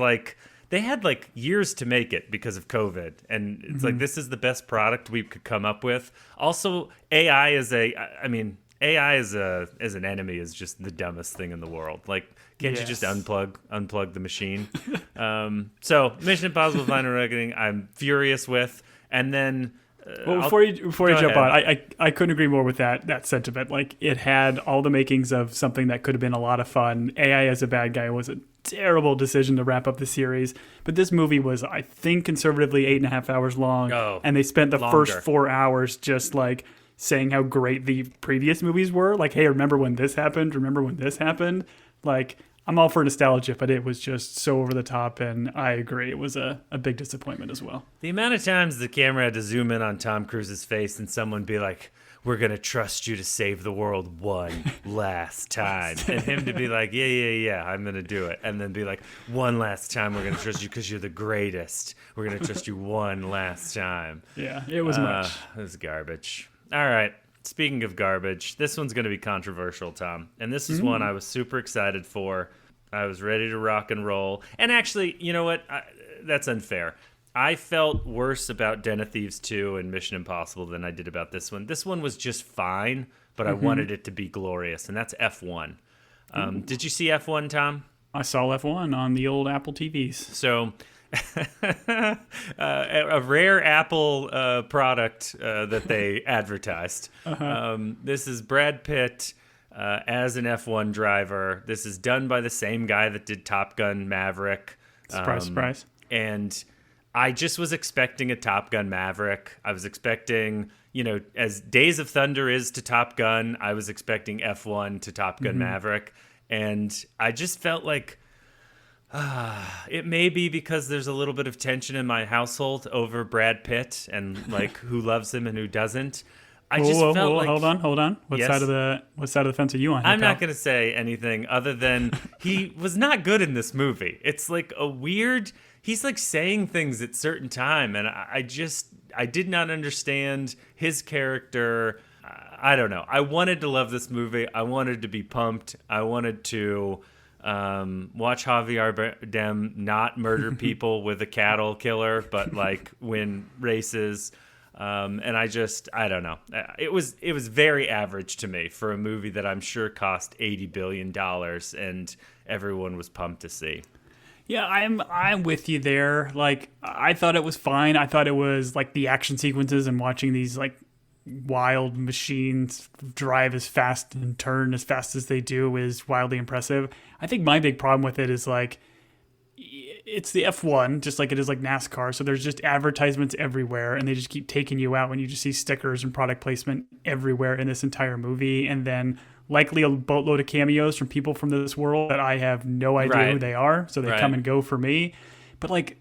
they had like years to make it because of COVID, and it's like this is the best product we could come up with. Also, AI is AI as an enemy is just the dumbest thing in the world. Like, can't you just unplug the machine? So Mission Impossible: Final Reckoning, I'm furious with, and then. Well, before you jump on, I couldn't agree more with that sentiment. Like, it had all the makings of something that could have been a lot of fun. AI as a bad guy was a terrible decision to wrap up the series, but this movie was, I think, conservatively 8.5 hours long, and they spent the first 4 hours just like saying how great the previous movies were. Like, hey, remember when this happened? Remember when this happened? Like, I'm all for nostalgia, but it was just so over the top, and I agree. It was a big disappointment as well. The amount of times the camera had to zoom in on Tom Cruise's face and someone be like, we're going to trust you to save the world one last time. And him to be like, yeah, I'm going to do it. And then be like, one last time, we're going to trust you because you're the greatest. We're going to trust you one last time. Yeah, it was much. It was garbage. All right. Speaking of garbage, this one's going to be controversial, Tom. And this is one I was super excited for. I was ready to rock and roll. And actually, you know what? That's unfair. I felt worse about Den of Thieves 2 and Mission Impossible than I did about this one. This one was just fine, but I wanted it to be glorious, and that's F1. Did you see F1, Tom? I saw F1 on the old Apple TVs. So a rare Apple product that they advertised. This is Brad Pitt as an F1 driver. This is done by the same guy that did Top Gun Maverick. Surprise, surprise. And I just was expecting a Top Gun Maverick. I was expecting, as Days of Thunder is to Top Gun, I was expecting F1 to Top Gun Maverick. And I just felt like it may be because there's a little bit of tension in my household over Brad Pitt and like who loves him and who doesn't. I just felt like hold on. What side of the fence are you on? I'm not going to say anything other than he was not good in this movie. It's like a weird. He's like saying things at certain time, and I did not understand his character. I don't know. I wanted to love this movie. I wanted to be pumped. I wanted to watch Javier Bardem not murder people with a cattle killer, but like win races. And I don't know. It was very average to me for a movie that I'm sure cost $80 billion and everyone was pumped to see. Yeah, I'm with you there. Like, I thought it was fine. I thought it was like the action sequences and watching these like wild machines drive as fast and turn as fast as they do is wildly impressive. I think my big problem with it is like, it's the F1, just like it is like NASCAR. So there's just advertisements everywhere, and they just keep taking you out when you just see stickers and product placement everywhere in this entire movie. And then likely a boatload of cameos from people from this world that I have no idea who they are. So they come and go for me. But like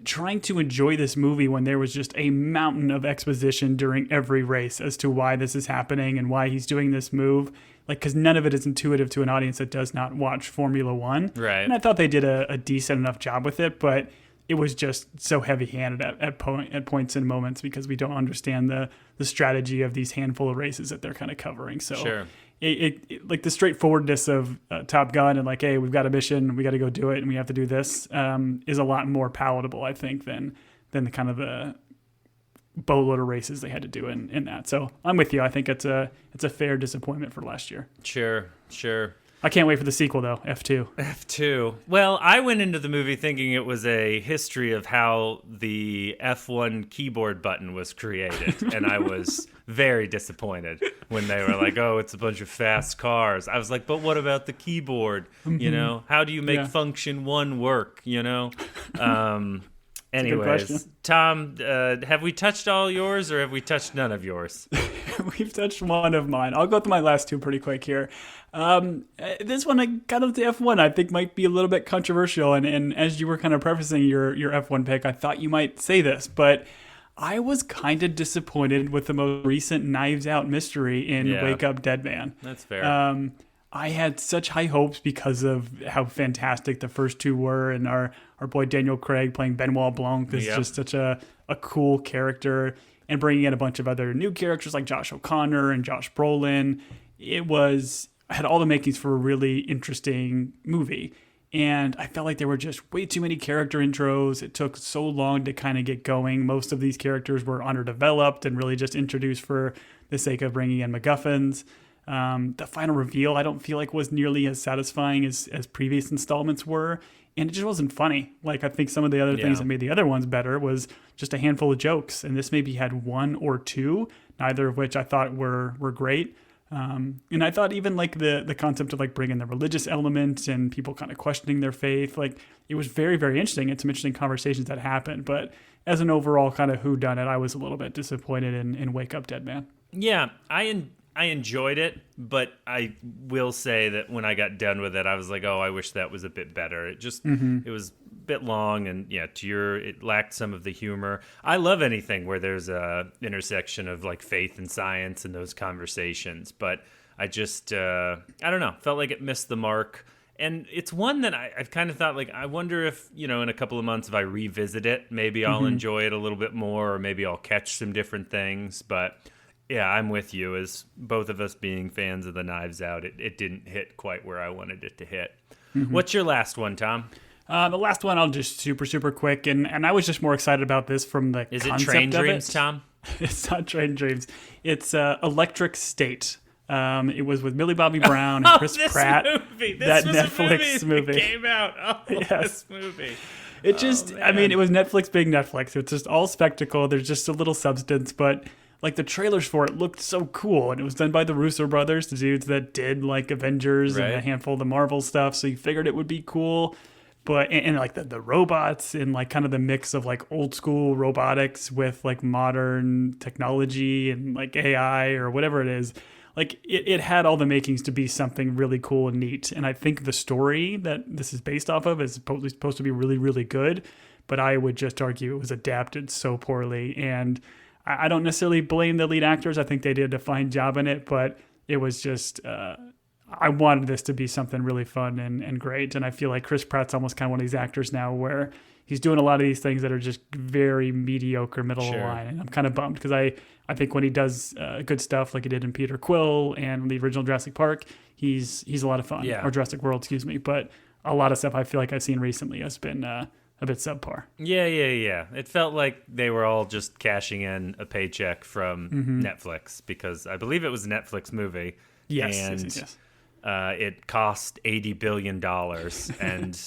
trying to enjoy this movie when there was just a mountain of exposition during every race as to why this is happening and why he's doing this move. Like, because none of it is intuitive to an audience that does not watch Formula One. Right. And I thought they did a decent enough job with it, but it was just so heavy-handed at points and moments because we don't understand the strategy of these handful of races that they're kind of covering. So sure. It like the straightforwardness of Top Gun and like, hey, we've got a mission, we got to go do it, and we have to do this is a lot more palatable, I think, than the kind of the boatload of races they had to do in that. So I'm with you. I think it's a fair disappointment for last year. Sure. I can't wait for the sequel though, F2. Well, I went into the movie thinking it was a history of how the F1 keyboard button was created, and I was very disappointed when they were like, "Oh, it's a bunch of fast cars." I was like, "But what about the keyboard? You know, how do you make function 1 work? You know?" Anyways, Tom, have we touched all yours or have we touched none of yours? We've touched one of mine. I'll go through my last 2 pretty quick here. This one, I got up to F1, I think might be a little bit controversial. And as you were kind of prefacing your F1 pick, I thought you might say this, but I was kind of disappointed with the most recent Knives Out mystery in Wake Up Dead Man. That's fair. I had such high hopes because of how fantastic the first 2 were, and our boy Daniel Craig playing Benoit Blanc is just such a cool character, and bringing in a bunch of other new characters like Josh O'Connor and Josh Brolin. It had all the makings for a really interesting movie. And I felt like there were just way too many character intros. It took so long to kind of get going. Most of these characters were underdeveloped and really just introduced for the sake of bringing in MacGuffins. The final reveal, I don't feel like was nearly as satisfying as previous installments were. And it just wasn't funny. Like, I think some of the other things that made the other ones better was just a handful of jokes. And this maybe had one or two, neither of which I thought were great. And I thought even like the concept of like bringing the religious element and people kind of questioning their faith, like it was very, very interesting. And some interesting conversations that happened. But as an overall kind of whodunit, I was a little bit disappointed in Wake Up Dead Man. Yeah, I enjoyed it, but I will say that when I got done with it, I was like, oh, I wish that was a bit better. It just, it was a bit long, and it lacked some of the humor. I love anything where there's a intersection of like faith and science and those conversations, but I just, I don't know, felt like it missed the mark. And it's one that I've kind of thought, like, I wonder if, in a couple of months, if I revisit it, maybe I'll enjoy it a little bit more, or maybe I'll catch some different things, but... Yeah, I'm with you. As both of us being fans of the Knives Out, it didn't hit quite where I wanted it to hit. What's your last one, Tom? The last one, I'll just super quick, and I was just more excited about this from the Is concept it Train of Dreams, it. Tom? It's not Train Dreams. It's Electric State. It was with Millie Bobby Brown and Chris Pratt. Movie. That Netflix movie that came out. Oh, Yes. This movie. It just, I mean, it was Netflix being Netflix. It's just all spectacle. There's just a little substance, but like the trailers for it looked so cool. And it was done by the Russo brothers, the dudes that did like Avengers and a handful of the Marvel stuff. So you figured it would be cool. But, and like the robots and like kind of the mix of like old school robotics with like modern technology and like AI or whatever it is. Like it had all the makings to be something really cool and neat. And I think the story that this is based off of is supposed to be really, really good. But I would just argue it was adapted so poorly. And I don't necessarily blame the lead actors. I think they did a fine job in it. But it was just, I wanted this to be something really fun and great. And I feel like Chris Pratt's almost kind of one of these actors now where he's doing a lot of these things that are just very mediocre middle of the line. And I'm kind of bummed because I think when he does good stuff like he did in Peter Quill and the original Jurassic Park, he's a lot of fun. Yeah. Or Jurassic World, excuse me. But a lot of stuff I feel like I've seen recently has been a bit subpar. Yeah. It felt like they were all just cashing in a paycheck from Netflix because I believe it was a Netflix movie. Yes. It cost $80 billion. And,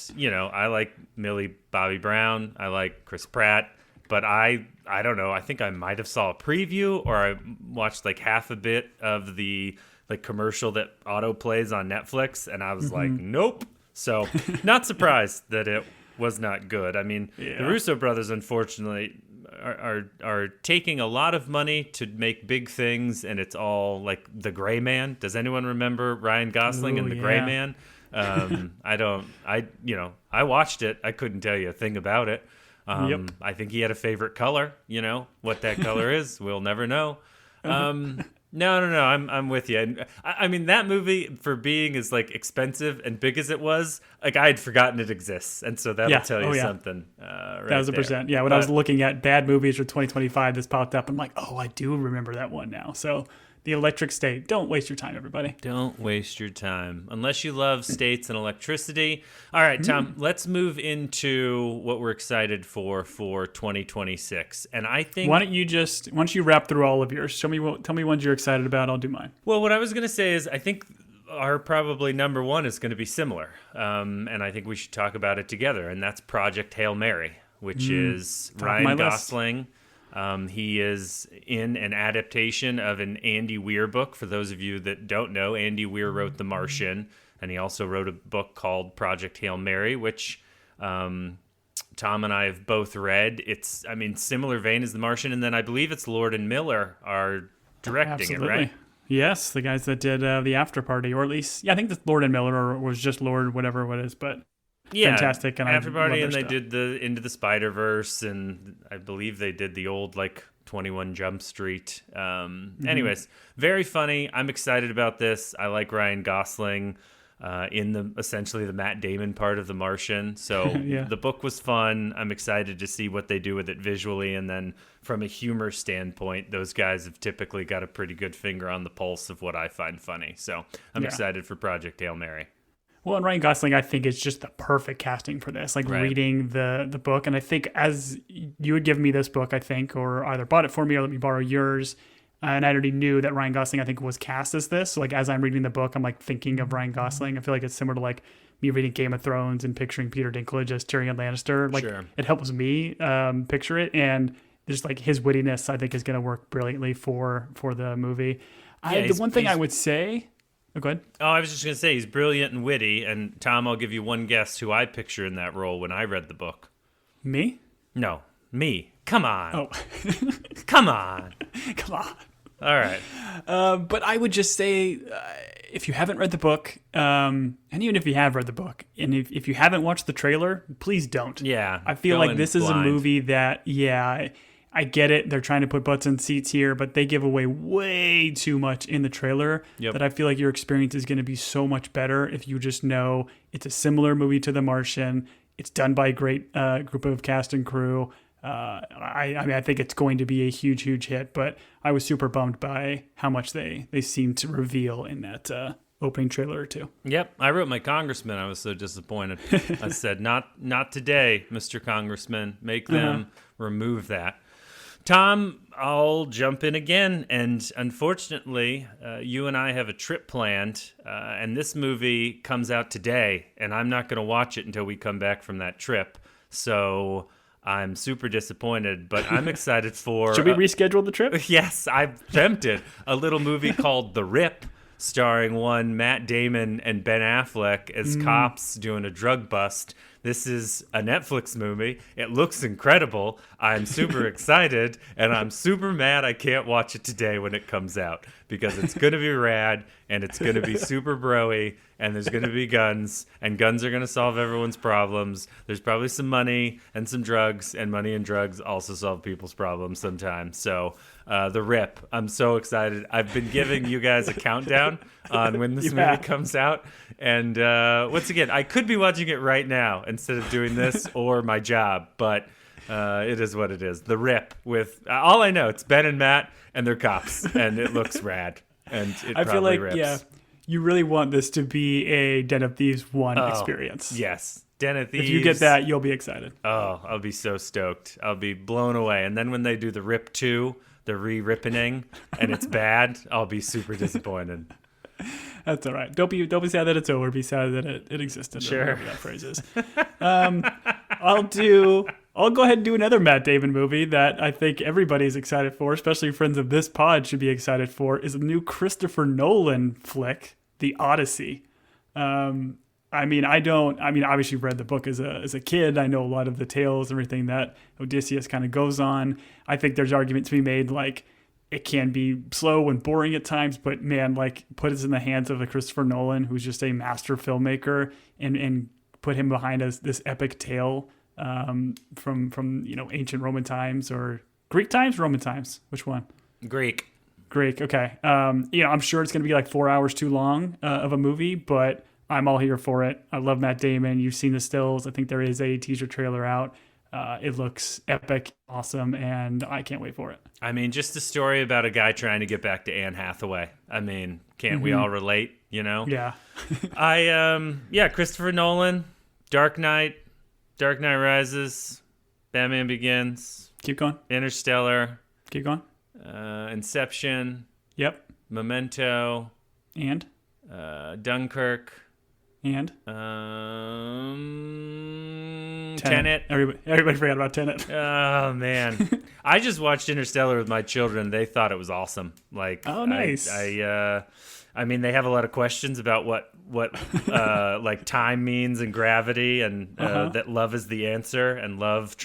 I like Millie Bobby Brown. I like Chris Pratt. But I don't know. I think I might have saw a preview or I watched like half a bit of the like commercial that auto plays on Netflix. And I was like, nope. So not surprised that it was not good. I mean, the Russo brothers, unfortunately, are taking a lot of money to make big things, and it's all like The Gray Man. Does anyone remember Ryan Gosling and The Gray Man? I watched it. I couldn't tell you a thing about it. I think he had a favorite color. What that color is, we'll never know. No. I'm with you. And I mean, that movie, for being as like expensive and big as it was, like I had forgotten it exists, and so that'll tell you something. Right 1,000%. Yeah, when I was looking at bad movies for 2025, this popped up. I'm like, oh, I do remember that one now. So, The Electric State. Don't waste your time, everybody. Don't waste your time unless you love states and electricity. All right, Tom. Let's move into what we're excited for 2026. And I think why don't you wrap through all of yours? Tell me ones you're excited about. I'll do mine. Well, what I was going to say is I think our probably number one is going to be similar, and I think we should talk about it together. And that's Project Hail Mary, which is Ryan Gosling. He is in an adaptation of an Andy Weir book. For those of you that don't know, Andy Weir wrote The Martian, and he also wrote a book called Project Hail Mary, which Tom and I have both read. It's, similar vein as The Martian, and then I believe it's Lord and Miller are directing it, right? Yes, the guys that did The After Party, or at least, I think the Lord and Miller, or was just Lord, whatever it is, but... Yeah, fantastic. And After Party, and they did the Into the Spider-Verse, and I believe they did the old, 21 Jump Street. Anyways, very funny. I'm excited about this. I like Ryan Gosling in essentially the Matt Damon part of The Martian. So the book was fun. I'm excited to see what they do with it visually. And then from a humor standpoint, those guys have typically got a pretty good finger on the pulse of what I find funny. So I'm excited for Project Hail Mary. Well, and Ryan Gosling, I think, is just the perfect casting for this. Like Right. reading the book, and I think as you had given me this book, I think, or either bought it for me or let me borrow yours, and I already knew that Ryan Gosling, I think, was cast as this. So like as I'm reading the book, I'm like thinking of Ryan Gosling. I feel like it's similar to like me reading Game of Thrones and picturing Peter Dinklage as Tyrion Lannister. Like Sure. it helps me picture it, and just like his wittiness, I think, is going to work brilliantly for the movie. The one thing I would say. Oh, go ahead. Oh, I was just going to say he's brilliant and witty. And Tom, I'll give you one guess who I picture in that role when I read the book. Me? No, me. Come on. Oh, Come on. come on. All right. But I would just say, if you haven't read the book, and even if you have read the book, and if you haven't watched the trailer, please don't. Yeah. I feel go like in this is a blind. movie that, yeah, I get it. They're trying to put butts in seats here, but they give away way too much in the trailer Yep. that I feel like your experience is going to be so much better if you just know it's a similar movie to The Martian. It's done by a great group of cast and crew. I mean, I think it's going to be a huge, huge hit, but I was super bummed by how much they seemed to reveal in that opening trailer or two. Yep, I wrote my congressman. I was so disappointed. I said, "Not today, Mr. Congressman. Make them remove that." Tom, I'll jump in again, and unfortunately, you and I have a trip planned, and this movie comes out today, and I'm not going to watch it until we come back from that trip. So I'm super disappointed, but I'm excited for. Should we reschedule the trip? Yes, I'm tempted. A little movie called The Rip, starring one Matt Damon and Ben Affleck as cops doing a drug bust. This is a Netflix movie. It looks incredible. I'm super excited, and I'm super mad I can't watch it today when it comes out because it's going to be rad, and it's going to be super bro-y, and there's going to be guns, and guns are going to solve everyone's problems. There's probably some money and some drugs, and money and drugs also solve people's problems sometimes. So The Rip, I'm so excited. I've been giving you guys a countdown on when this movie comes out. And once again, I could be watching it right now instead of doing this or my job, but it is what it is. The Rip with all I know, it's Ben and Matt and they're cops, and it looks rad. And it I probably feel like, rips. yeah, you really want this to be a Den of Thieves 1 experience. Yes. Den of Thieves. If you get that, you'll be excited. Oh, I'll be so stoked. I'll be blown away. And then when they do the Rip 2, the re-rippening, and it's bad, I'll be super disappointed. That's all right. Don't be sad that it's over. Be sad that it existed. Sure. Or whatever that phrase is. I'll go ahead and do another Matt Damon movie that I think everybody's excited for, especially friends of this pod should be excited for, is a new Christopher Nolan flick, The Odyssey. Obviously read the book as a kid. I know a lot of the tales and everything that Odysseus kind of goes on. I think there's argument to be made like it can be slow and boring at times, but man, like put us in the hands of a Christopher Nolan, who's just a master filmmaker, and put him behind us this epic tale from ancient Roman times or Greek times, Roman times. Which one? Greek. Okay. I'm sure it's going to be like 4 hours too long of a movie, but I'm all here for it. I love Matt Damon. You've seen the stills. I think there is a teaser trailer out. It looks epic, awesome, and I can't wait for it. I mean, just a story about a guy trying to get back to Anne Hathaway. I mean, can't we all relate, you know? Yeah. Christopher Nolan, Dark Knight Rises, Batman Begins, Keep going. Interstellar, Keep going. Inception, Yep. Memento, And? Dunkirk, And? Tenet. Everybody forgot about Tenet. Oh man, I just watched Interstellar with my children. They thought it was awesome. Like, oh, nice. I mean, they have a lot of questions about what like time means and gravity, and that love is the answer, and love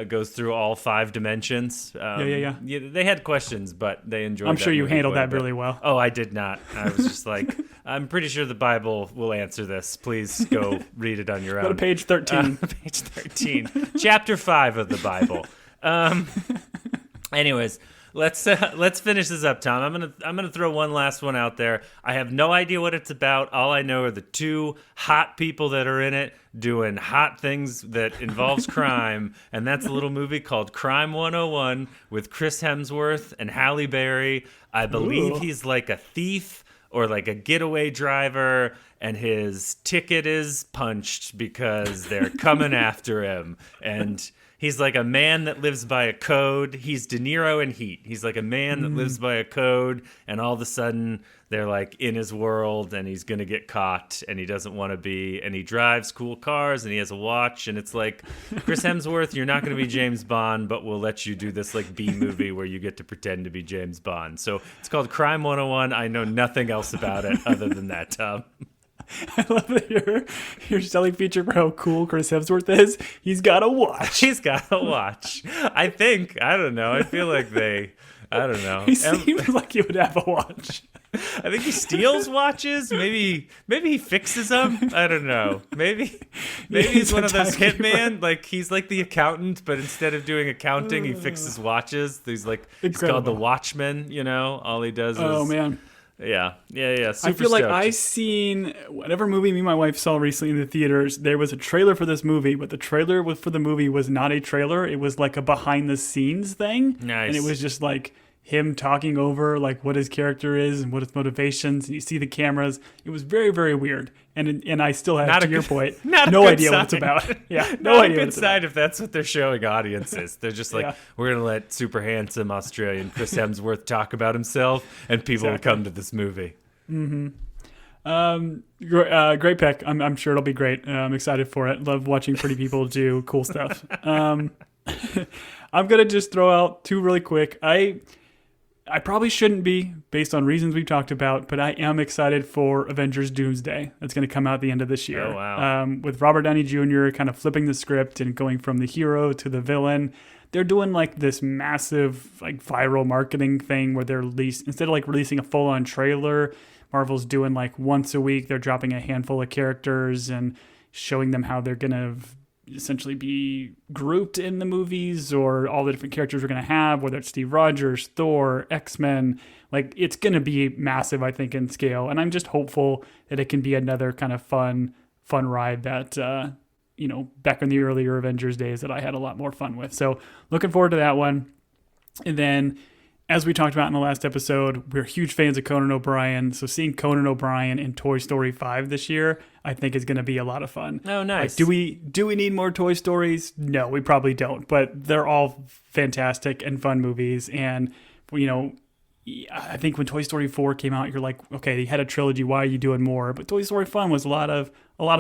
goes through all 5 dimensions. Yeah. They had questions, but they enjoyed. I'm sure you handled quite a that bit. really well. Oh, I did not. I was just like, I'm pretty sure the Bible will answer this. Please go read it on your own. Go to page 13. Page 13, chapter 5 of the Bible. Anyways, let's finish this up, Tom. I'm gonna throw one last one out there. I have no idea what it's about. All I know are the 2 hot people that are in it doing hot things that involves crime, and that's a little movie called Crime 101 with Chris Hemsworth and Halle Berry. I believe he's like a thief or like a getaway driver, and his ticket is punched because they're coming after him. And he's like a man that lives by a code. He's De Niro in Heat. He's like a man that lives by a code, and all of a sudden they're like in his world, and he's going to get caught, and he doesn't want to be, and he drives cool cars, and he has a watch, and it's like, Chris Hemsworth, you're not going to be James Bond, but we'll let you do this like B movie where you get to pretend to be James Bond. So it's called Crime 101. I know nothing else about it other than that, Tom. I love that your selling feature for how cool Chris Hemsworth is. He's got a watch. He's got a watch. I think, I don't know. I feel like I don't know. He seems like he would have a watch. I think he steals watches. Maybe he fixes them. I don't know. Maybe he's one of those hitman. Like he's like the accountant, but instead of doing accounting, he fixes watches. He's like he's called the Watchman. You know, all he does is. Oh man. Yeah. Super I feel like stoked. I seen whatever movie me and my wife saw recently in the theaters. There was a trailer for this movie, but the trailer for the movie was not a trailer. It was like a behind the scenes thing. Nice. And it was just like him talking over like what his character is and what his motivations, and you see the cameras. It was very, very weird. And I still have, to your point, no idea what it's about. Yeah, no idea what it's about. If that's what they're showing audiences. They're just like, we're going to let super handsome Australian Chris Hemsworth talk about himself, and people will come to this movie. Mm-hmm. Great pick. I'm sure it'll be great. I'm excited for it. Love watching pretty people do cool stuff. I'm going to just throw out two really quick. I probably shouldn't be, based on reasons we've talked about, but I am excited for Avengers Doomsday. That's going to come out at the end of this year. Oh, wow. With Robert Downey Jr. kind of flipping the script and going from the hero to the villain. They're doing like this massive like viral marketing thing where they're instead of like releasing a full-on trailer, Marvel's doing like once a week, they're dropping a handful of characters and showing them how they're going to essentially be grouped in the movies, or all the different characters we're going to have, whether it's Steve Rogers, Thor, X-Men. Like it's going to be massive, I think, in scale. And I'm just hopeful that it can be another kind of fun ride that, back in the earlier Avengers days that I had a lot more fun with. So looking forward to that one. And then, as we talked about in the last episode, we're huge fans of Conan O'Brien. So seeing Conan O'Brien in Toy Story 5 this year, I think is going to be a lot of fun. Oh, nice. Like, do we need more Toy Stories? No, we probably don't. But they're all fantastic and fun movies. And, I think when Toy Story 4 came out, you're like, okay, you had a trilogy. Why are you doing more? But Toy Story Fun was a lot of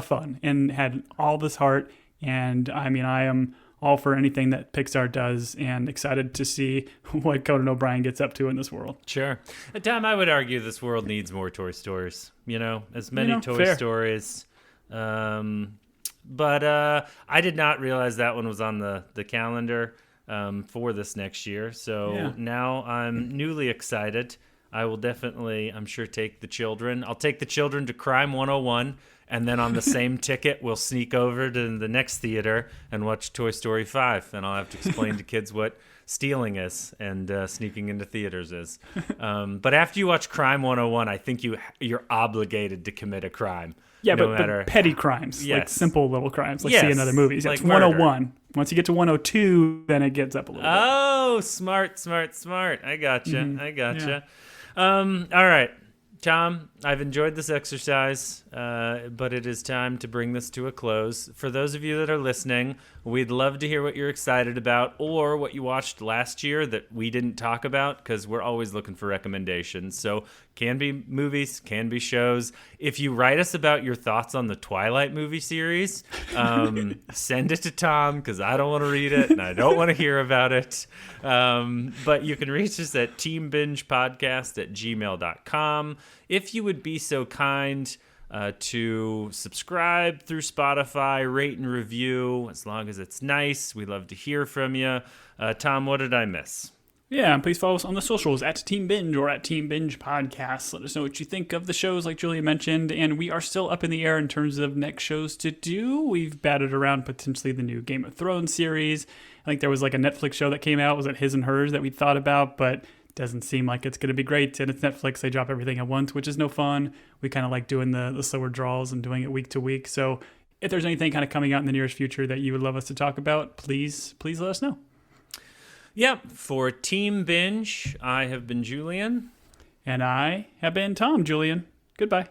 fun and had all this heart. And I mean, I am all for anything that Pixar does, and excited to see what Conan O'Brien gets up to in this world. Sure. Tom, I would argue this world needs more Toy Stories. As many Toy fair. Stories. But I did not realize that one was on the calendar for this next year. So now I'm newly excited. I will definitely, I'm sure, take the children. I'll take the children to Crime 101. And then on the same ticket, we'll sneak over to the next theater and watch Toy Story 5. And I'll have to explain to kids what stealing is and sneaking into theaters is. But after you watch Crime 101, I think you're obligated to commit a crime. Yeah, but petty crimes, like simple little crimes, like see in other movies. Like it's 101. Once you get to 102, then it gets up a little bit. Oh, smart. I gotcha. Yeah. All right. Tom, I've enjoyed this exercise, but it is time to bring this to a close. For those of you that are listening, we'd love to hear what you're excited about or what you watched last year that we didn't talk about, because we're always looking for recommendations. So can be movies, can be shows. If you write us about your thoughts on the Twilight movie series, send it to Tom, because I don't want to read it and I don't want to hear about it. But you can reach us at teambingepodcast@gmail.com. If you would be so kind to subscribe through Spotify, rate and review, as long as it's nice. We love to hear from you. Tom, what did I miss? Yeah, and please follow us on the socials at Team Binge or at Team Binge Podcast. Let us know what you think of the shows, like Julian mentioned. And we are still up in the air in terms of next shows to do. We've batted around potentially the new Game of Thrones series. I think there was like a Netflix show that came out. Was it His and Hers that we thought about? But doesn't seem like it's going to be great. And it's Netflix. They drop everything at once, which is no fun. We kind of like doing the slower draws and doing it week to week. So if there's anything kind of coming out in the nearest future that you would love us to talk about, please let us know. Yep. For Team Binge, I have been Julian. And I have been Tom, Julian. Goodbye.